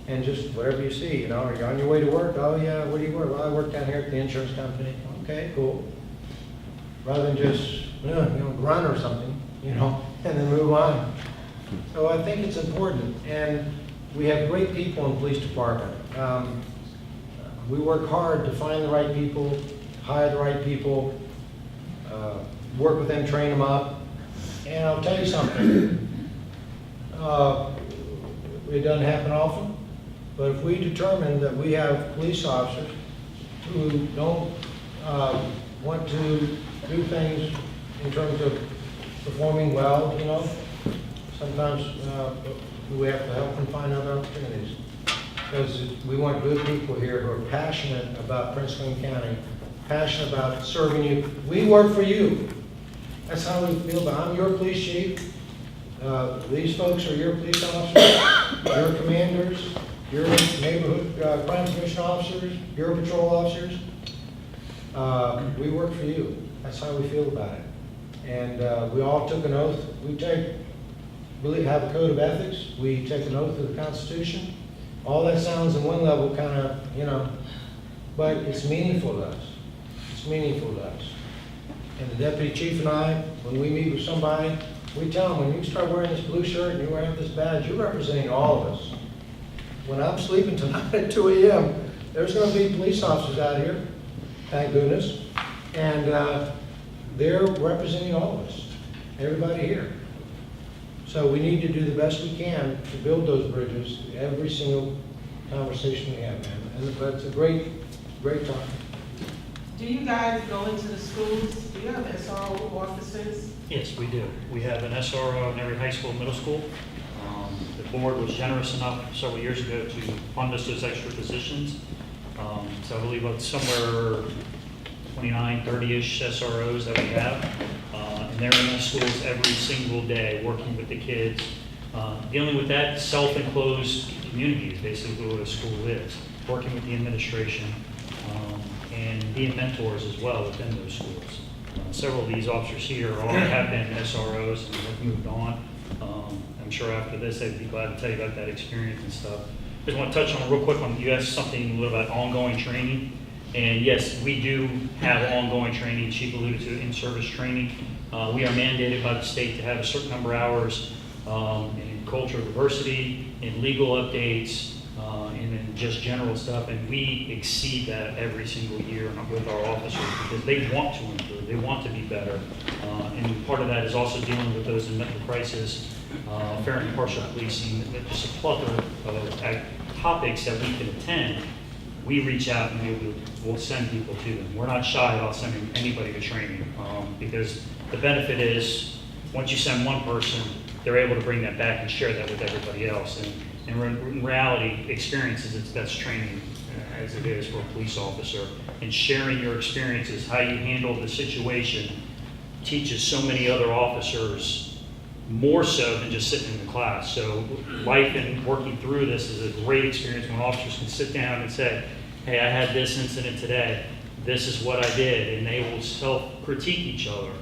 And just whatever you see, you know, are you on your way to work? Oh yeah, where do you work? Well, I work down here at the insurance company. Okay, cool. Rather than just, you know, grunt or something, you know, and then move on. So I think it's important, and we have great people in the police department. We work hard to find the right people, hire the right people, work with them, train them up. And I'll tell you something, it doesn't happen often, but if we determine that we have police officers who don't want to do things in terms of performing well, you know, sometimes we have to help them find other opportunities. Because we want good people here who are passionate about Prince William County, passionate about serving you. We work for you. That's how we feel about it. I'm your police chief. These folks are your police officers, your commanders, your neighborhood crime commission officers, your patrol officers. We work for you. That's how we feel about it. And we all took an oath. We have a code of ethics. We take an oath to the Constitution. All that sounds in one level kind of, you know, but it's meaningful to us. It's meaningful to us. And the deputy chief and I, when we meet with somebody, we tell them, when you start wearing this blue shirt and you're wearing this badge, you're representing all of us. When I'm sleeping tonight at 2 a.m., there's going to be police officers out here, thank goodness, and they're representing all of us, everybody here. So we need to do the best we can to build those bridges every single conversation we have, man. But it's a great time. Do you guys go into the schools? Do you have SRO officers? Yes, we do. We have an SRO in every high school and middle school. The board was generous enough several years ago to fund us those extra positions. So I believe it's somewhere 29, 30-ish SROs that we have. And they're in the schools every single day, working with the kids. Dealing with that self-enclosed community is basically what a school is. Working with the administration and being mentors as well within those schools. Several of these officers here have been SROs and have moved on. I'm sure after this they'd be glad to tell you about that experience and stuff. Just want to touch on real quick on, you asked something a little about ongoing training. And yes, we do have ongoing training. Chief alluded to in-service training. We are mandated by the state to have a certain number of hours in cultural diversity, in legal updates, and in just general stuff. And we exceed that every single year with our officers because they want to improve. They want to be better. And part of that is also dealing with those in mental crisis, fair and impartial policing, just a plethora of topics that we can attend. We reach out and we'll send people to them. We're not shy about sending anybody to training because the benefit is once you send one person, they're able to bring that back and share that with everybody else. And in reality, experiences, that's training as it is for a police officer. And sharing your experiences, how you handle the situation, teaches so many other officers more so than just sitting in the class. So life and working through this is a great experience when officers can sit down and say, hey, I had this incident today. This is what I did. And they will self-critique each other.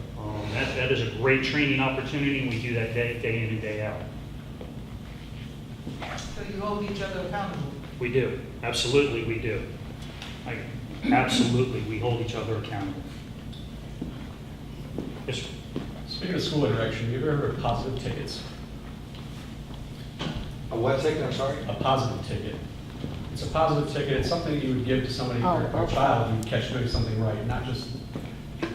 That is a great training opportunity, and we do that day in and day out. So you hold each other accountable? We do, absolutely we do. Absolutely, we hold each other accountable. Yes, sir. Speaking of school interaction, have you ever heard of positive tickets? A what ticket, I'm sorry? A positive ticket. It's a positive ticket. It's something you would give to somebody, or a child, who catch doing something right. Not just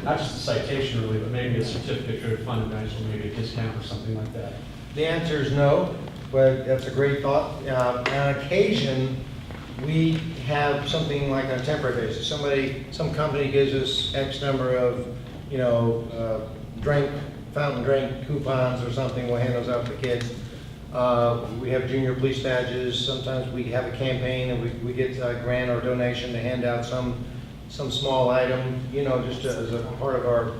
a citation really, but maybe a certificate or a fund advantage, or maybe a discount or something like that. The answer is no, but that's a great thought. On occasion, we have something like on a temporary basis. Some company gives us X number of, fountain drink coupons or something. We'll hand those out to kids. We have junior police badges. Sometimes we have a campaign and we get a grant or donation to hand out some small item, just as a part of our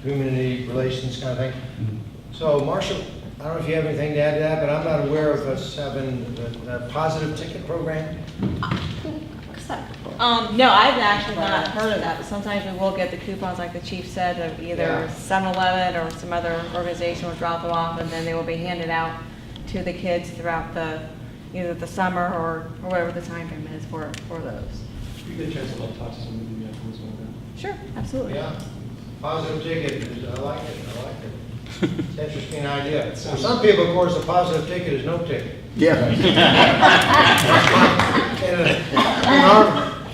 community relations kind of thing. So, Marshall, I don't know if you have anything to add to that, but I'm not aware of us having a positive ticket program. No, I've actually not heard of that, but sometimes we will get the coupons, like the chief said, of either 7-Eleven or some other organization will drop them off, and then they will be handed out to the kids throughout either the summer or whatever the time frame is for those. You get a chance to talk to somebody afterwards about that. Sure, absolutely. Yeah, positive ticket, I like it. It's an interesting idea. For some people, of course, a positive ticket is no ticket. Yeah.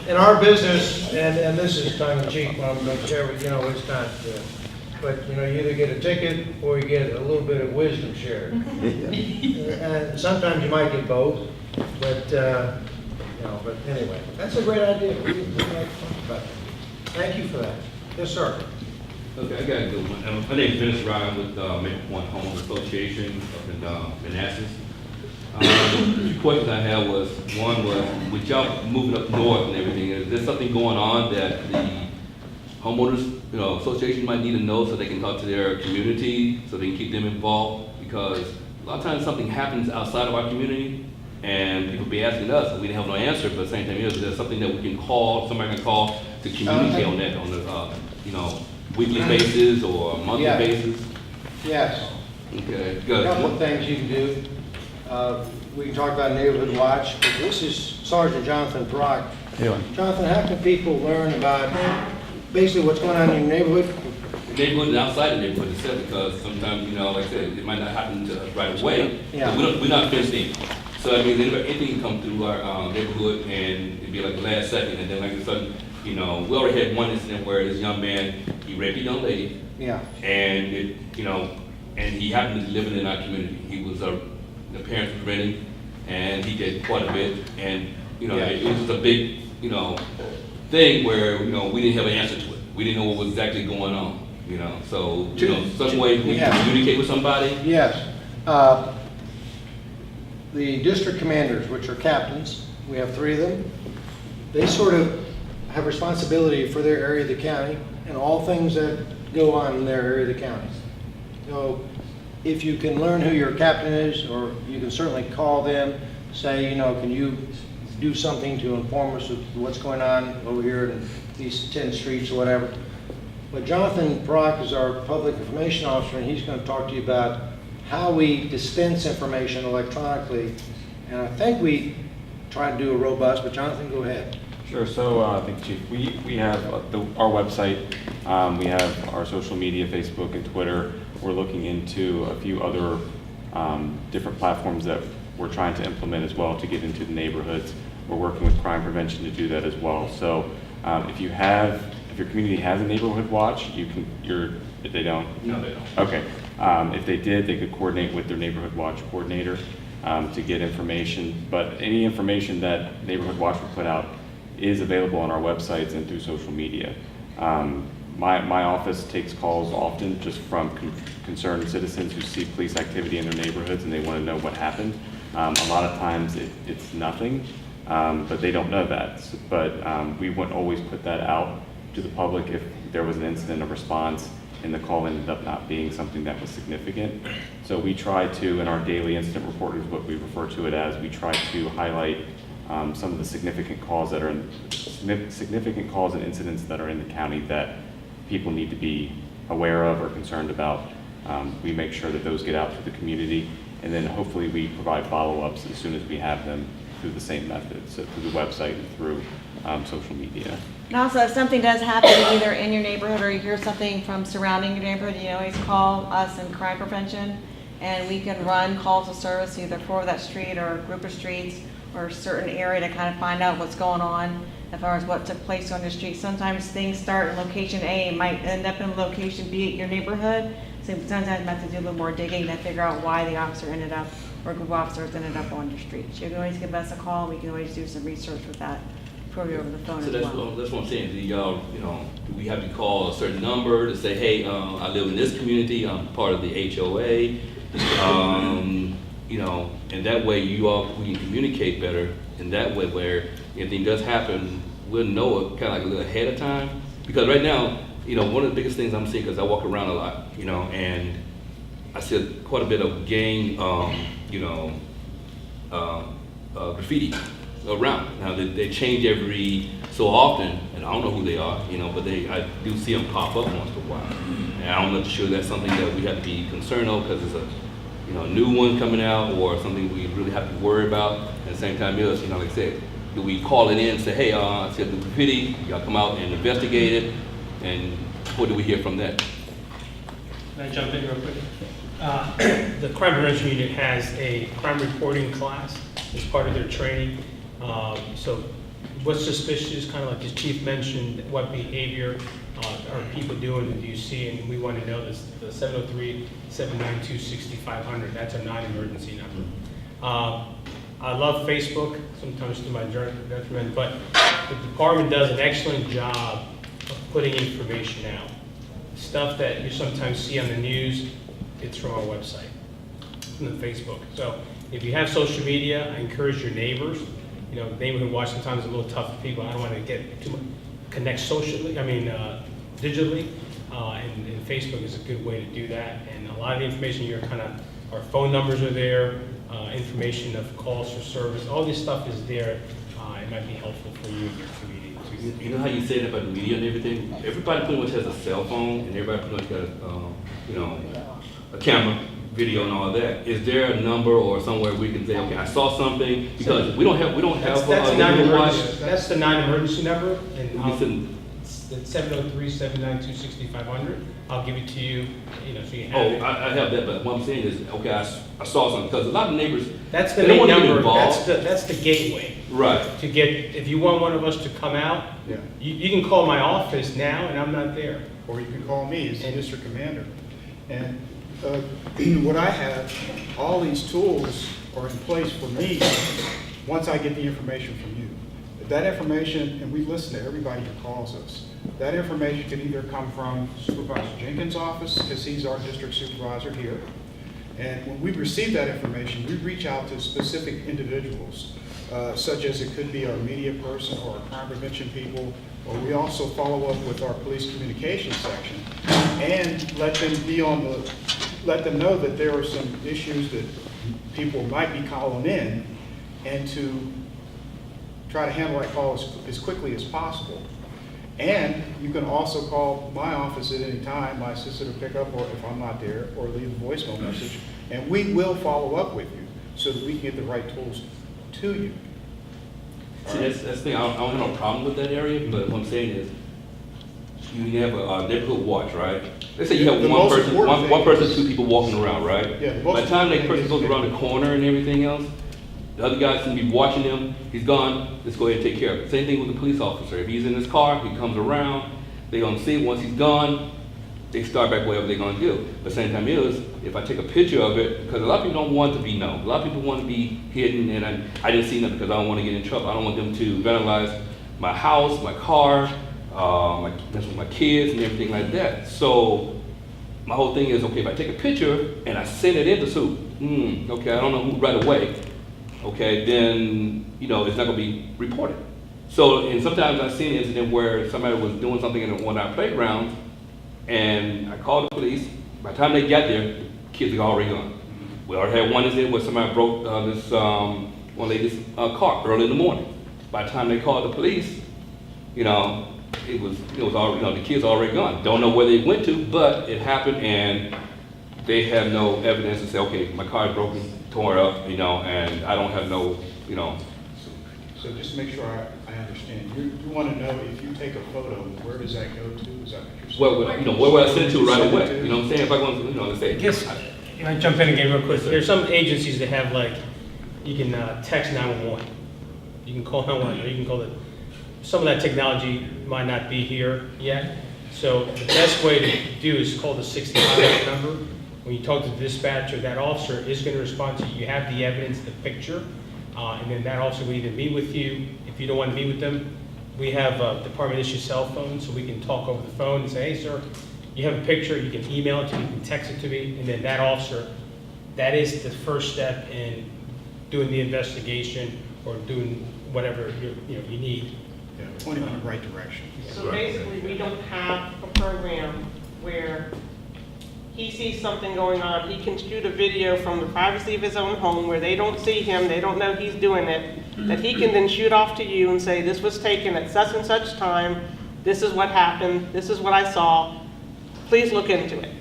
In our business, and this is tongue in cheek, I'm going to share with it's not, but you either get a ticket or you get a little bit of wisdom shared. And sometimes you might get both, but but anyway, that's a great idea. We like to talk about it. Thank you for that. Yes, sir. Okay, I got a good one. My name is Dennis Ryan with Maple Point Homeowners Association up in Manassas. The two questions I had was, one was, with y'all moving up north and everything, is there something going on that the homeowners association might need to know so they can talk to their community, so they can keep them involved? Because a lot of times something happens outside of our community, and people be asking us, and we didn't have no answer, but at the same time, is there something that we can call, somebody can call to communicate on that, on the, weekly basis or monthly basis? Yes. Okay, A good. couple of things you can do. We can talk about Neighborhood Watch, but this is Sergeant Jonathan Brock. Jonathan, how can people learn about basically what's going on in your neighborhood? Neighborhood and outside the neighborhood itself, because sometimes, like I said, it might not happen to us right away. Yeah. We're not fenced in. So I mean, anything can come through our neighborhood and it'd be like the last second, and then like a sudden, we already had one incident where this young man, he raped a young lady. Yeah. And and he happened to be living in our community. He was the parents were renting, and he did quite a bit, and it was just a big thing where we didn't have an answer to it. We didn't know what was exactly going on. So some way we can communicate with somebody. Yes. The district commanders, which are captains, we have 3 of them. They sort of have responsibility for their area of the county and all things that go on in their area of the county. So if you can learn who your captain is, or you can certainly call them, say, can you do something to inform us of what's going on over here in these 10 streets or whatever. But Jonathan Brock is our public information officer, and he's going to talk to you about how we dispense information electronically. And I think we try to do a robust, but Jonathan, go ahead. Sure. So, thank you, Chief. We have our website. We have our social media, Facebook and Twitter. We're looking into a few other different platforms that we're trying to implement as well to get into the neighborhoods. We're working with crime prevention to do that as well. So, if your community has a neighborhood watch, if they don't? No, they don't. Okay. If they did, they could coordinate with their neighborhood watch coordinator to get information. But any information that Neighborhood Watch will put out is available on our websites and through social media. My office takes calls often just from concerned citizens who see police activity in their neighborhoods and they want to know what happened. A lot of times it's nothing, but they don't know that. But we wouldn't always put that out to the public if there was an incident or response and the call ended up not being something that was significant. So we try to, in our daily incident report is what we refer to it as, we try to highlight some of the significant calls and incidents that are in the county that people need to be aware of or concerned about. We make sure that those get out to the community, and then hopefully we provide follow-ups as soon as we have them through the same methods, so through the website and through social media. And also, if something does happen either in your neighborhood or you hear something from surrounding your neighborhood, you can always call us in crime prevention, and we can run calls of service either for that street or a group of streets or a certain area to kind of find out what's going on as far as what took place on the street. Sometimes things start in location A and might end up in location B at your neighborhood. So sometimes you have to do a little more digging to figure out why the officer ended up, or a group of officers ended up on your street. So you can always give us a call, and we can always do some research with that for you over the phone So as well. that's what I'm saying. Do y'all, do we have to call a certain number to say, hey, I live in this community, I'm part of the HOA, and that way we can communicate better. And that way, where if anything does happen, we'll know it kind of like a little ahead of time. Because right now, one of the biggest things I'm seeing, because I walk around a lot, and I see quite a bit of gang, graffiti around. Now they change every so often, and I don't know who they are, but I do see them pop up once in a while. And I'm not sure that's something that we have to be concerned of because it's a new one coming out or something we really have to worry about. At the same time, like I said, do we call it in and say, hey, I see the graffiti, y'all come out and investigate it, and what do we hear from that? Can I jump in real quick? The crime prevention unit has a crime reporting class as part of their training. So what's suspicious, kind of like the chief mentioned, what behavior are people doing that you see, and we want to know this, the 703-792-6500, that's a non-emergency number. I love Facebook, sometimes to my detriment, but the department does an excellent job of putting information out. Stuff that you sometimes see on the news, it's from our website, from the Facebook. So if you have social media, I encourage your neighbors. Neighborhood watch sometimes is a little tough for people. I don't want to get too much, connect socially, digitally, and Facebook is a good way to do that. And a lot of the information our phone numbers are there, information of calls for service, all this stuff is there. It might be helpful for you and your community. You know how you say that about the media and everything? Everybody pretty much has a cell phone, and everybody pretty much got a camera, video, and all that. Is there a number or somewhere we can say, okay, I saw something? Because we don't have that's the non-emergency number, and it's 703-792-6500. I'll give it to you, so you have it. I have that, but what I'm saying is, okay, I saw something, because a lot of neighbors, That's the they don't main want to get number, involved. that's the gateway. Right. To get, if you want one of us to come out, Yeah. you can call my office now, and I'm not there. Or you can call me as the district commander. And what I have, all these tools are in place for me once I get the information from you. That information, and we listen to everybody who calls us, that information can either come from Supervisor Jenkins' office, because he's our district supervisor here. And when we receive that information, we reach out to specific individuals, such as it could be our media person or our crime prevention people, or we also follow up with our police communications section and let them know that there are some issues that people might be calling in, and to try to handle that call as quickly as possible. And you can also call my office at any time, my assistant will pick up, or if I'm not there, or leave a voicemail message, and we will follow up with you so that we can get the right tools to you. See, that's the thing, I don't have no problem with that area, but what I'm saying is, you have a neighborhood watch, right? Let's say you have The one most person, important one thing person, is- two people walking around, right? Yeah, the most By the time that important person thing goes is- around the corner and everything else, the other guy's gonna be watching him, he's gone, let's go ahead and take care of it. Same thing with the police officer, if he's in his car, he comes around, they're gonna see, once he's gone, they start back whatever they're gonna do. But the same time is, if I take a picture of it, because a lot of people don't want to be known, a lot of people want to be hidden, and I didn't see nothing because I don't want to get in trouble. I don't want them to vandalize my house, my car, my kids and everything like that. So my whole thing is, okay, if I take a picture and I send it in to Sue, okay, I don't know who right away, okay, then, it's not gonna be reported. So, and sometimes I've seen an incident where somebody was doing something in one of our playgrounds, and I called the police. By the time they got there, the kids are already gone. We already had one incident where somebody broke one lady's car early in the morning. By the time they called the police, it was already, the kids are already gone. Don't know where they went to, but it happened, and they have no evidence to say, okay, my car is broken, tore up, and I don't have no, So just to make sure I understand, you want to know if you take a photo, where does that go to? Is that what you're saying? where would I send it to right away? You know what I'm saying? If I go, let's say, I guess, can I jump in again real quick? There's some agencies that have like, you can text 911. You can call 911, or you can call it, some of that technology might not be here yet. So the best way to do is call the 65 number. When you talk to the dispatcher, that officer is going to respond to you. You have the evidence, the picture, and then that officer will either meet with you. If you don't want to meet with them, we have a department issue cell phone, so we can talk over the phone and say, hey, sir, you have a picture, you can email it to me, you can text it to me, and then that officer, that is the first step in doing the investigation or doing whatever you need. Yeah, pointing in the right direction. So basically, we don't have a program where he sees something going on, he can shoot a video from the privacy of his own home where they don't see him, they don't know he's doing it, that he can then shoot off to you and say, this was taken at such and such time, this is what happened, this is what I saw, please look into it.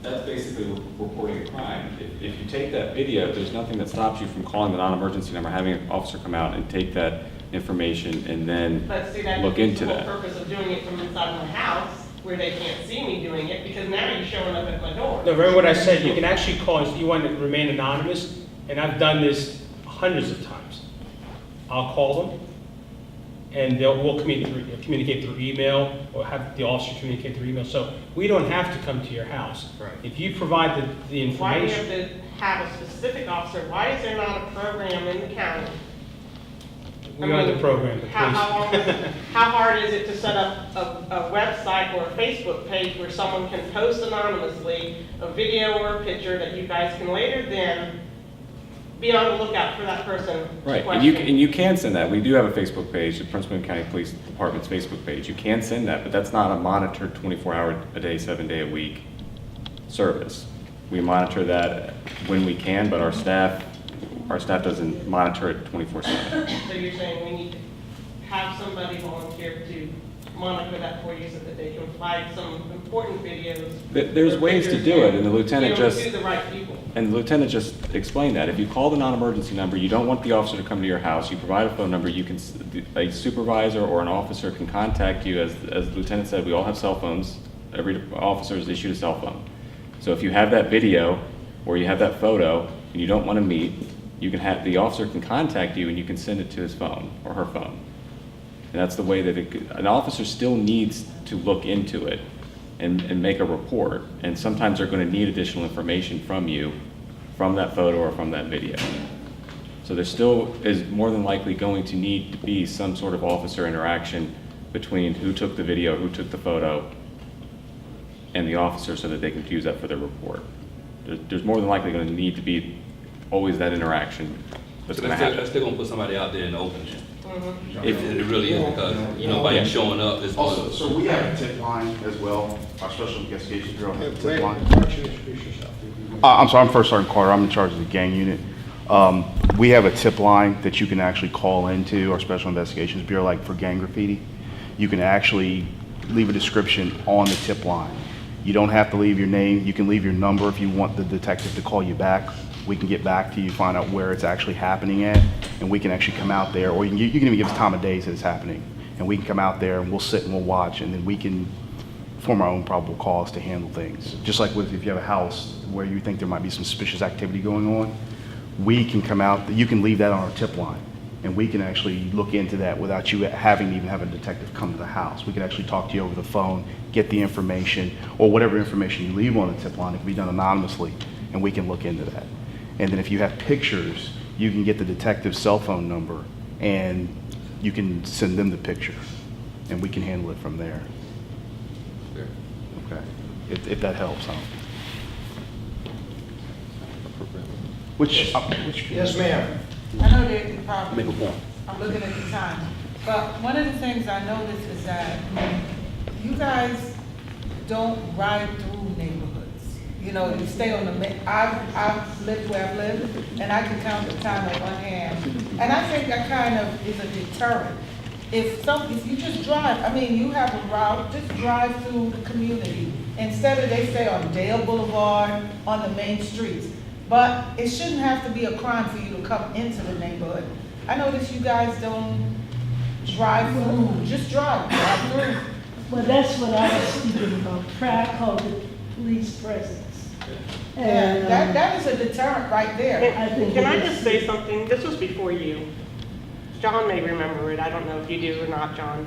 That's basically reporting a crime. If you take that video, there's nothing that stops you from calling the non-emergency number, having an officer come out and take that information and then But see, that's look into the that. whole purpose of doing it from inside my house, where they can't see me doing it, because now you're showing up at my door. No, remember what I said, you can actually call, if you want to remain anonymous, and I've done this hundreds of times. I'll call them, and we'll communicate through email, or have the officer communicate through email. So we don't have to come to your house. Right. If you provide the Why do you information. have to have a specific officer? Why is there not a program in the county? We are the program, the police. How hard is it to set up a website or a Facebook page where someone can post anonymously a video or a picture that you guys can later then be on the lookout for that person to Right, question? and you can send that. We do have a Facebook page, the Prince William County Police Department's Facebook page. You can send that, but that's not a monitored 24-hour-a-day, 7-day-a-week service. We monitor that when we can, but our staff doesn't monitor it 24/7. So you're saying we need to have somebody volunteer to monitor that for you so that they can flag some important videos? There's ways to do it, and the lieutenant to just... the right people. And the lieutenant just explained that. If you call the non-emergency number, you don't want the officer to come to your house, you provide a phone number, a supervisor or an officer can contact you. As the lieutenant said, we all have cell phones. Every officer is issued a cell phone. So if you have that video or you have that photo and you don't want to meet, the officer can contact you and you can send it to his phone or her phone. And that's the way that an officer still needs to look into it and make a report. And sometimes they're going to need additional information from you, from that photo or from that video. So there still is more than likely going to need to be some sort of officer interaction between who took the video, who took the photo, and the officer so that they can use that for their report. There's more than likely going to need to be always that interaction that's going to happen. That's still gonna put somebody out there in the open. Mm-hmm. It really is, because, by you showing up, it's. Also, so we have a tip line as well, our Special Investigations Bureau has a tip line. Why don't you introduce yourself? I'm sorry, I'm First Sergeant Carter, I'm in charge of the gang unit. We have a tip line that you can actually call into our Special Investigations Bureau, like for gang graffiti. You can actually leave a description on the tip line. You don't have to leave your name, you can leave your number if you want the detective to call you back. We can get back to you, find out where it's actually happening at, and we can actually come out there, or you can even give us time of days that it's happening. And we can come out there and we'll sit and we'll watch, and then we can form our own probable cause to handle things. Just like if you have a house where you think there might be some suspicious activity going on, we can come out, you can leave that on our tip line, and we can actually look into that without you having to even have a detective come to the house. We can actually talk to you over the phone, get the information, or whatever information you leave on the tip line, it can be done anonymously, and we can look into that. And then if you have pictures, you can get the detective's cell phone number, and you can send them the picture, and we can handle it from there. Okay, if that helps, huh? Which? Yes, ma'am. I know that, Make a point. I'm looking at the time, but one of the things I noticed is that you guys don't ride through neighborhoods. You know, you stay on the, I've lived where I've lived, and I can count the time on one hand. And I think that kind of is a deterrent. If you just drive, I mean, you have a route, just drive through the community. Instead of they stay on Dale Boulevard, on the main streets. But it shouldn't have to be a crime for you to come into the neighborhood. I notice you guys don't drive through, just drive through. Well, that's what I was thinking about, I called it police presence. And, That is a deterrent right there. Can I just say something? This was before you. John may remember it. I don't know if you do or not, John.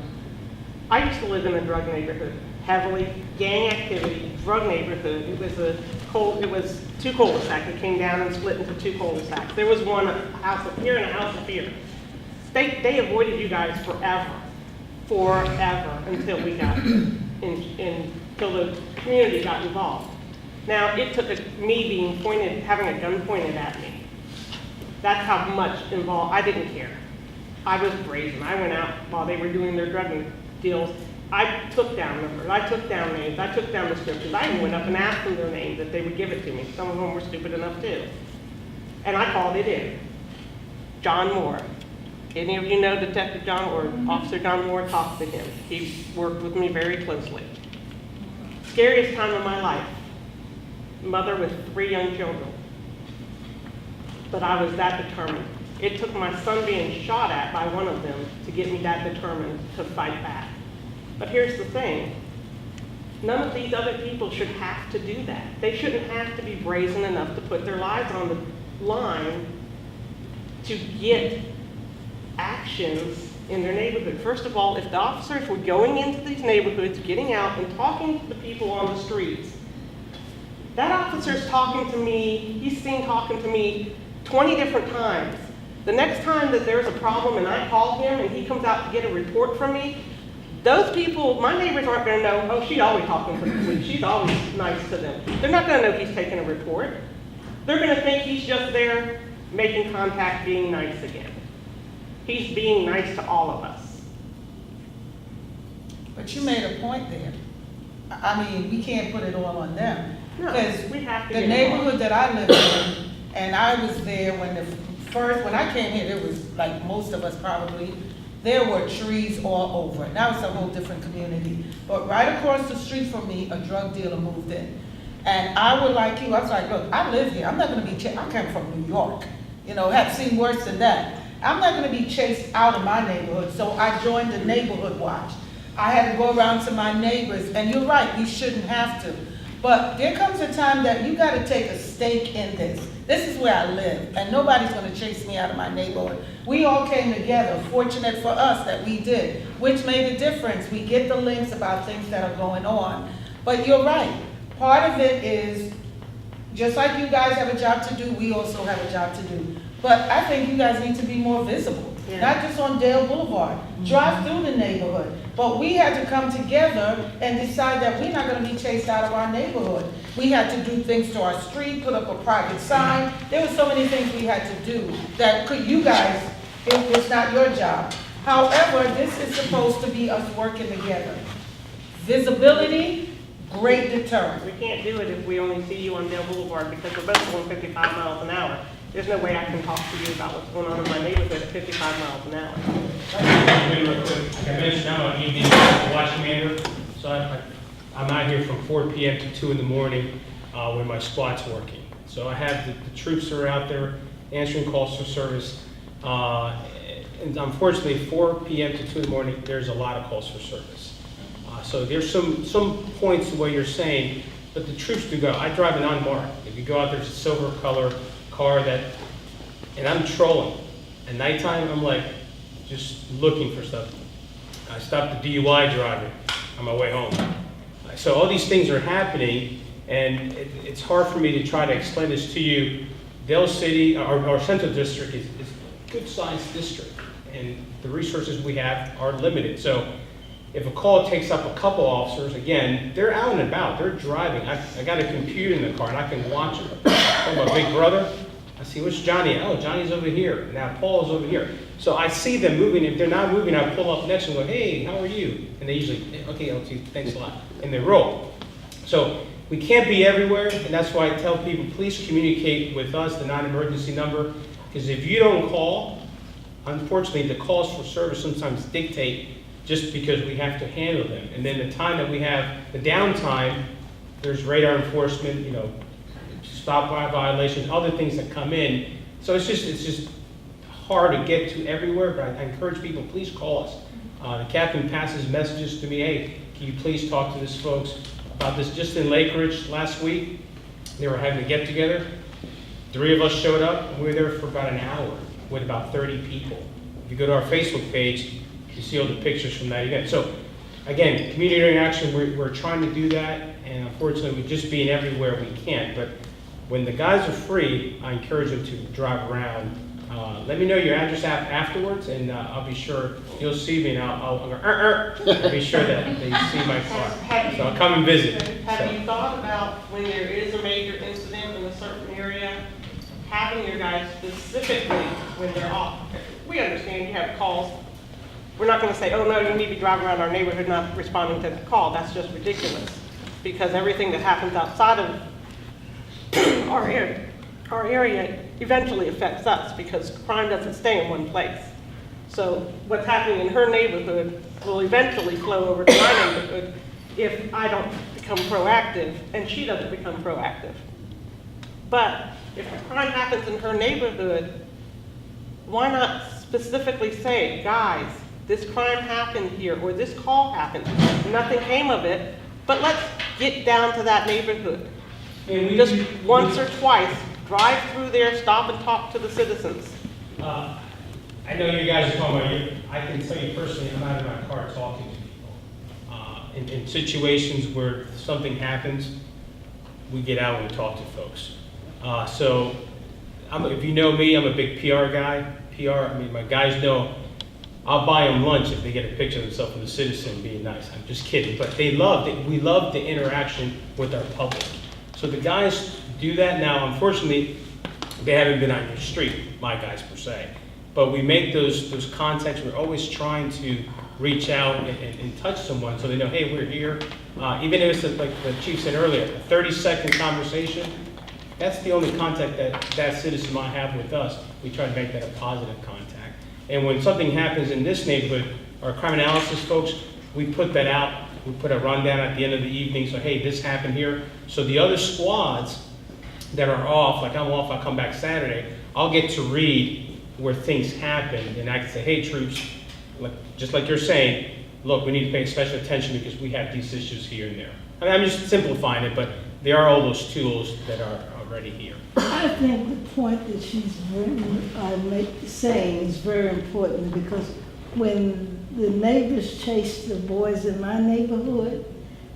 I used to live in a drug neighborhood, heavily gang activity, drug neighborhood. It was two cul-de-sacs. It came down and split into two cul-de-sacs. There was one house up here and a house up here. They avoided you guys forever until we got until the community got involved. Now, it took me having a gun pointed at me. That's how much involved. I didn't care. I was brazen. I went out while they were doing their drug deals. I took down numbers. I took down names. I took down descriptions. I even went up and asked them their names if they would give it to me. Some of them were stupid enough too. And I called it in. John Moore. Any of you know Detective John or Officer John Moore? Talked to him. He worked with me very closely. Scariest time of my life. Mother with 3 young children. But I was that determined. It took my son being shot at by one of them to get me that determined to fight back. But here's the thing. None of these other people should have to do that. They shouldn't have to be brazen enough to put their lives on the line to get actions in their neighborhood. First of all, if the officers were going into these neighborhoods, getting out and talking to the people on the streets, that officer's talking to me, he's seen talking to me 20 different times. The next time that there's a problem and I call him and he comes out to get a report from me, those people, my neighbors aren't going to know, oh, she's always talking to the police. She's always nice to them. They're not going to know he's taking a report. They're going to think he's just there making contact, being nice again. He's being nice to all of us. But you made a point there. I mean, we can't put it all on them. Because we have to the neighborhood that I live in, and I was there when when I came here, there was, like most of us probably, there were trees all over. Now it's a whole different community. But right across the street from me, a drug dealer moved in. And I would like you, I was like, look, I live here. I'm not going to be chased. I come from New York. You know, have seen worse than that. I'm not going to be chased out of my neighborhood. So I joined the neighborhood watch. I had to go around to my neighbors. And you're right, we shouldn't have to. But there comes a time that you got to take a stake in this. This is where I live, and nobody's going to chase me out of my neighborhood. We all came together, fortunate for us that we did, which made a difference. We get the links about things that are going on. But you're right. Part of it is, just like you guys have a job to do, we also have a job to do. But I think you guys need to be more visible, not just on Dale Boulevard. Drive through the neighborhood. But we had to come together and decide that we're not going to be chased out of our neighborhood. We had to do things to our street, put up a private sign. There were so many things we had to do that you guys, it was not your job. However, this is supposed to be us working together. Visibility, great deterrent. We can't do it if we only see you on Dale Boulevard because we're both going 55 miles an hour. There's no way I can talk to you about what's going on in my neighborhood at 55 miles an hour. Like I mentioned, I'm an evening watch commander, so I'm out here from 4 p.m. to 2 in the morning when my squad's working. So I have the troops are out there answering calls for service. And unfortunately, 4 p.m. to 2 in the morning, there's a lot of calls for service. So there's some points where you're saying, but the troops do go. I drive an unmarked. If you go out, there's a silver color car and I'm trolling. At nighttime, I'm like just looking for stuff. I stopped the DUI driver on my way home. So all these things are happening, and it's hard for me to try to explain this to you. Dale City, our Central District is a good-sized district, and the resources we have are limited. So if a call takes up a couple officers, again, they're out and about, they're driving. I got a computer in the car, and I can watch them. I'm my big brother. I see, what's Johnny? Oh, Johnny's over here. Now Paul's over here. So I see them moving. If they're not moving, I pull up next and go, hey, how are you? And they usually, okay, thanks a lot. And they roll. So we can't be everywhere, and that's why I tell people, please communicate with us, the non-emergency number, because if you don't call, unfortunately, the calls for service sometimes dictate just because we have to handle them. And then the time that we have, the downtime, there's radar enforcement, stop violations, other things that come in. So it's just hard to get to everywhere, but I encourage people, please call us. The captain passes messages to me, hey, can you please talk to these folks about this? Just in Lake Ridge last week, they were having a get-together. 3 of us showed up, and we were there for about an hour with about 30 people. If you go to our Facebook page, you see all the pictures from that event. So again, community interaction, we're trying to do that, and unfortunately, we're just being everywhere we can. But when the guys are free, I encourage them to drive around. Let me know your address afterwards, and I'll be sure you'll see me, and I'll be sure that they see my car. So I'll come and visit. Have you thought about when there is a major incident in a certain area, having your guys specifically when they're off? We understand you have calls. We're not going to say, oh no, you need to be driving around our neighborhood not responding to the call. That's just ridiculous. Because everything that happens outside of our area eventually affects us, because crime doesn't stay in one place. So what's happening in her neighborhood will eventually flow over to my neighborhood if I don't become proactive and she doesn't become proactive. But if a crime happens in her neighborhood, why not specifically say, guys, this crime happened here, or this call happened, nothing came of it, but let's get down to that neighborhood. And just once or twice, drive through there, stop and talk to the citizens. I know you guys are talking about you. I can tell you personally, I'm out of my car talking to people. In situations where something happens, we get out and we talk to folks. So if you know me, I'm a big PR guy. My guys know I'll buy them lunch if they get a picture of themselves with a citizen being nice. I'm just kidding. But we love the interaction with our public. So the guys do that now. Unfortunately, they haven't been on your street, my guys per se. But we make those contacts. We're always trying to reach out and touch someone so they know, hey, we're here. Even if it's like the chief said earlier, a 30-second conversation, that's the only contact that citizen might have with us. We try to make that a positive contact. And when something happens in this neighborhood, our crime analysis folks, we put that out. We put a rundown at the end of the evening, so hey, this happened here. So the other squads that are off, like I'm off, I come back Saturday, I'll get to read where things happened, and I can say, hey troops, just like you're saying, look, we need to pay special attention because we have these issues here and there. I mean, I'm just simplifying it, but there are all those tools that are already here. I think the point that she's saying is very important, because when the neighbors chased the boys in my neighborhood,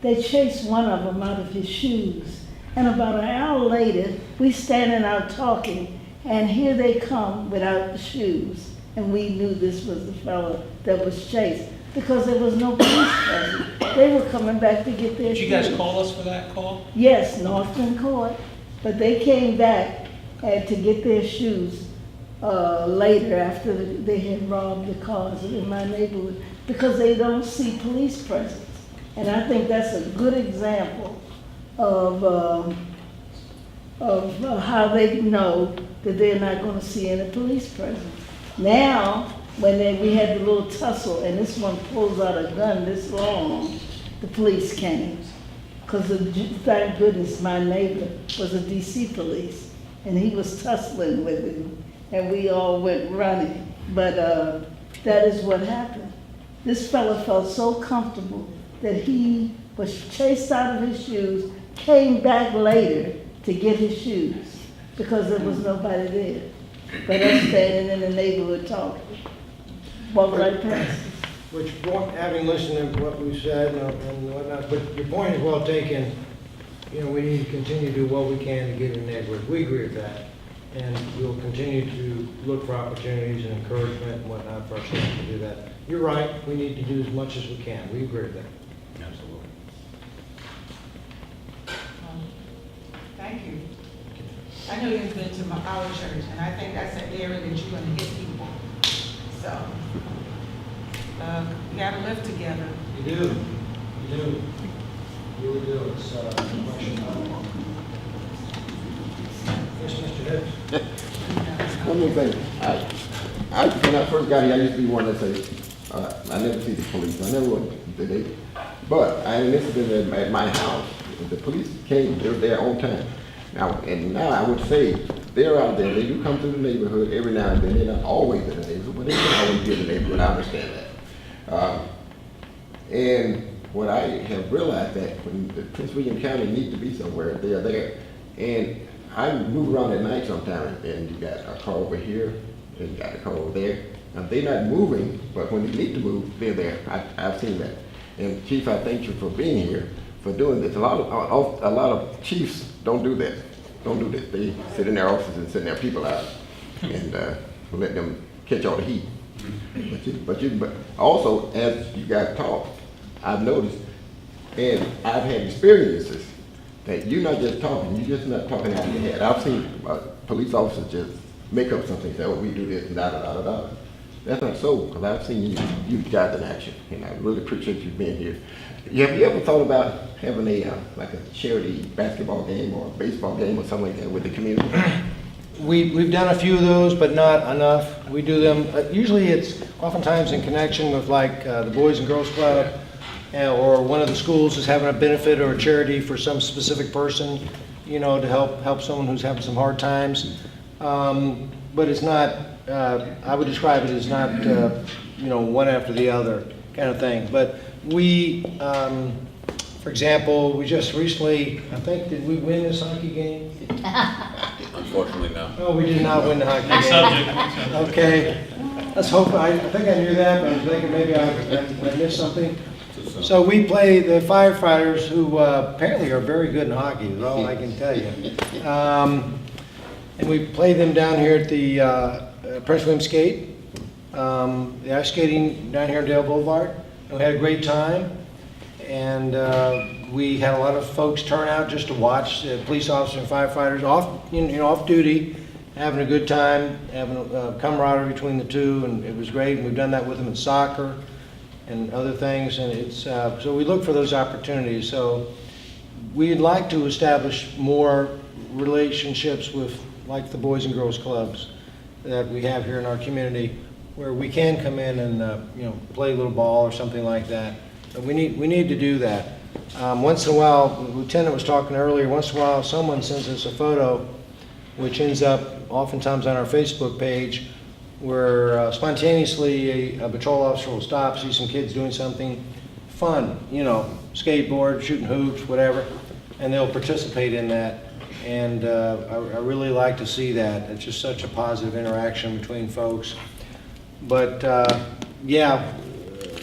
they chased one of them out of his shoes. And about an hour later, we standing out talking, and here they come without the shoes. And we knew this was the fellow that was chased, because there was no police present. They were coming back to get their shoes. Did you guys call us for that call? Yes, Northland Court. But they came back to get their shoes later, after they had robbed the cars in my neighborhood, because they don't see police presence. And I think that's a good example of how they know that they're not going to see any police presence. Now, when we had the little tussle, and this one pulls out a gun this long, the police came. Because thank goodness my neighbor was a DC police, and he was tussling with him, and we all went running. But that is what happened. This fellow felt so comfortable that he was chased out of his shoes, came back later to get his shoes, because there was nobody there. But us standing in the neighborhood talking, walked right past us. Which, having listened to what we've said and whatnot, but your point is well taken. We need to continue to do what we can to get in the neighborhood. We agree with that. And we'll continue to look for opportunities and encouragement and whatnot for ourselves to do that. You're right, we need to do as much as we can. We agree with that. Absolutely. Thank you. I know you've been to our church, and I think that's an area that you're going to hit people. So, we got to live together. You do. You do. really do. It's a question. Yes, Mr. Hicks? One more thing. When I first got here, I used to be one that say, I never see the police. I never went to the. But I had an incident at my house. The police came, they were there on time. Now I would say they're out there. They do come to the neighborhood every now and then. They're not always in the neighborhood, but they can always be in the neighborhood. I understand that. And what I have realized that when the Prince William County needs to be somewhere, they are there. And I move around at night sometimes, and you got a car over here, and you got a car over there. Now they're not moving, but when they need to move, they're there. I've seen that. And Chief, I thank you for being here, for doing this. A lot of chiefs don't do that. Don't do this. They sit in their offices and send their people out and let them catch all the heat. But also, as you guys talk, I've noticed, and I've had experiences that you're not just talking. You're just not talking out of your head. I've seen police officers just make up something, say, "Oh, we do this," and da da da da. That's not so, because I've seen you guys in action, and I really appreciate you being here. Have you ever thought about having like a charity basketball game or a baseball game or something like that with the community? We've done a few of those, but not enough. We do them, usually it's oftentimes in connection with like the Boys and Girls Club, or one of the schools is having a benefit or a charity for some specific person, you know, to help someone who's having some hard times. But it's not, I would describe it as not, you know, one after the other kind of thing. But we, for example, we just recently, I think, did we win this hockey game? Unfortunately, no. No, we did not win the hockey Next game. subject. Okay. Let's hope, I think I knew that, but I was thinking maybe I missed something. So we play the firefighters, who apparently are very good in hockey, is all I can tell you. And we play them down here at the Prince William Skate, the ice skating down here on Dale Boulevard. And we had a great time, and we had a lot of folks turn out just to watch police officers and firefighters off duty, having a good time, having a camaraderie between the two, and it was great. And we've done that with them in soccer and other things, and it's so we look for those opportunities. So we'd like to establish more relationships with, like, the Boys and Girls Clubs that we have here in our community, where we can come in and you know, play a little ball or something like that. But we need to do that. Once in a while, the lieutenant was talking earlier, once in a while someone sends us a photo which ends up oftentimes on our Facebook page, where spontaneously a patrol officer will stop, see some kids doing something fun, you know, skateboard, shooting hoops, whatever, and they'll participate in that. And I really like to see that. It's just such a positive interaction between folks. But yeah,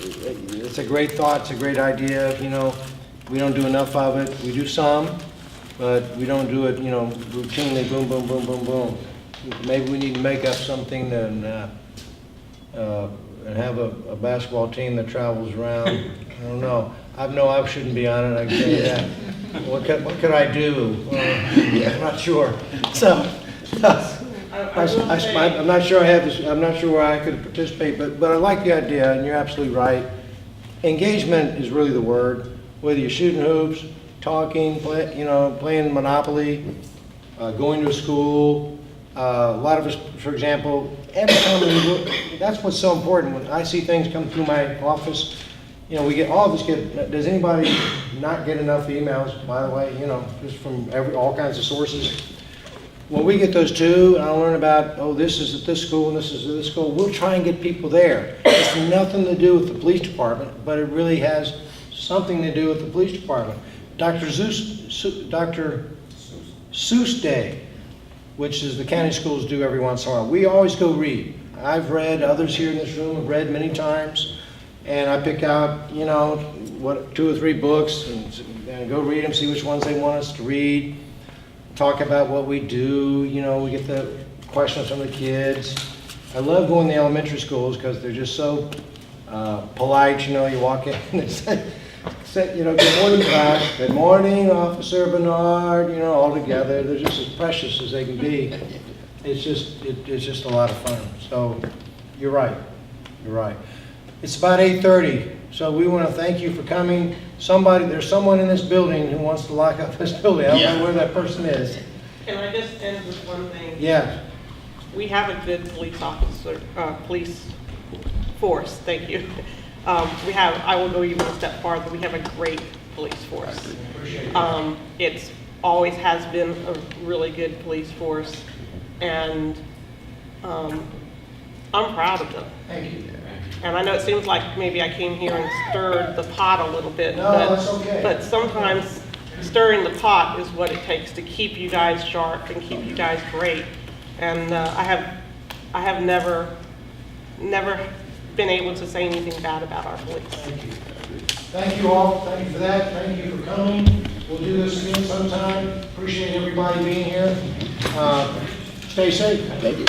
it's a great thought, it's a great idea, you know. We don't do enough of it. We do some, but we don't do it, you know, routinely, boom, boom, boom, boom, boom. Maybe we need to make up something and have a basketball team that travels around. I don't know. I know I shouldn't be on it, I can tell you that. What could I do? I'm not sure. So, I'm not sure I have this, I'm not sure where I could participate, but I like the idea, and you're absolutely right. Engagement is really the word. Whether you're shooting hoops, talking, playing Monopoly, going to a school. A lot of us, for example, every time we look, that's what's so important. When I see things come through my office, you know, all of us get, does anybody not get enough emails, by the way, you know, just from all kinds of sources? When we get those too, and I learn about, oh, this is at this school and this is at this school, we'll try and get people there. It's nothing to do with the police department, but it really has something to do with the police department. Dr. Seuss Day, which is the county schools do every once in a while. We always go read. I've read, others here in this room have read many times, and I pick out, you know, 2 or 3 books and go read them, see which ones they want us to read, talk about what we do, you know, we get the questions from the kids. I love going to the elementary schools because they're just so polite, you know, you walk in and they say, you know, good morning class, good morning Officer Barnard, you know, all together. They're just as precious as they can be. It's just a lot of fun. So you're right, you're right. It's about 8:30. So we want to thank you for coming. There's someone in this building who wants to lock up this building. I don't know where that person is. Can I just end with one thing? Yeah. We have a good police officer, police force, thank you. I will go even a step farther, we have a great police force. It's always has been a really good police force, and I'm proud of them. Thank you. And I know it seems like maybe I came here and stirred the pot a little bit. No, that's okay. But sometimes stirring the pot is what it takes to keep you guys sharp and keep you guys great. And I have never been able to say anything bad about our police. Thank you. Thank you all. Thank you for that. Thank you for coming. We'll do this again sometime. Appreciate everybody being here. Stay safe. Thank you.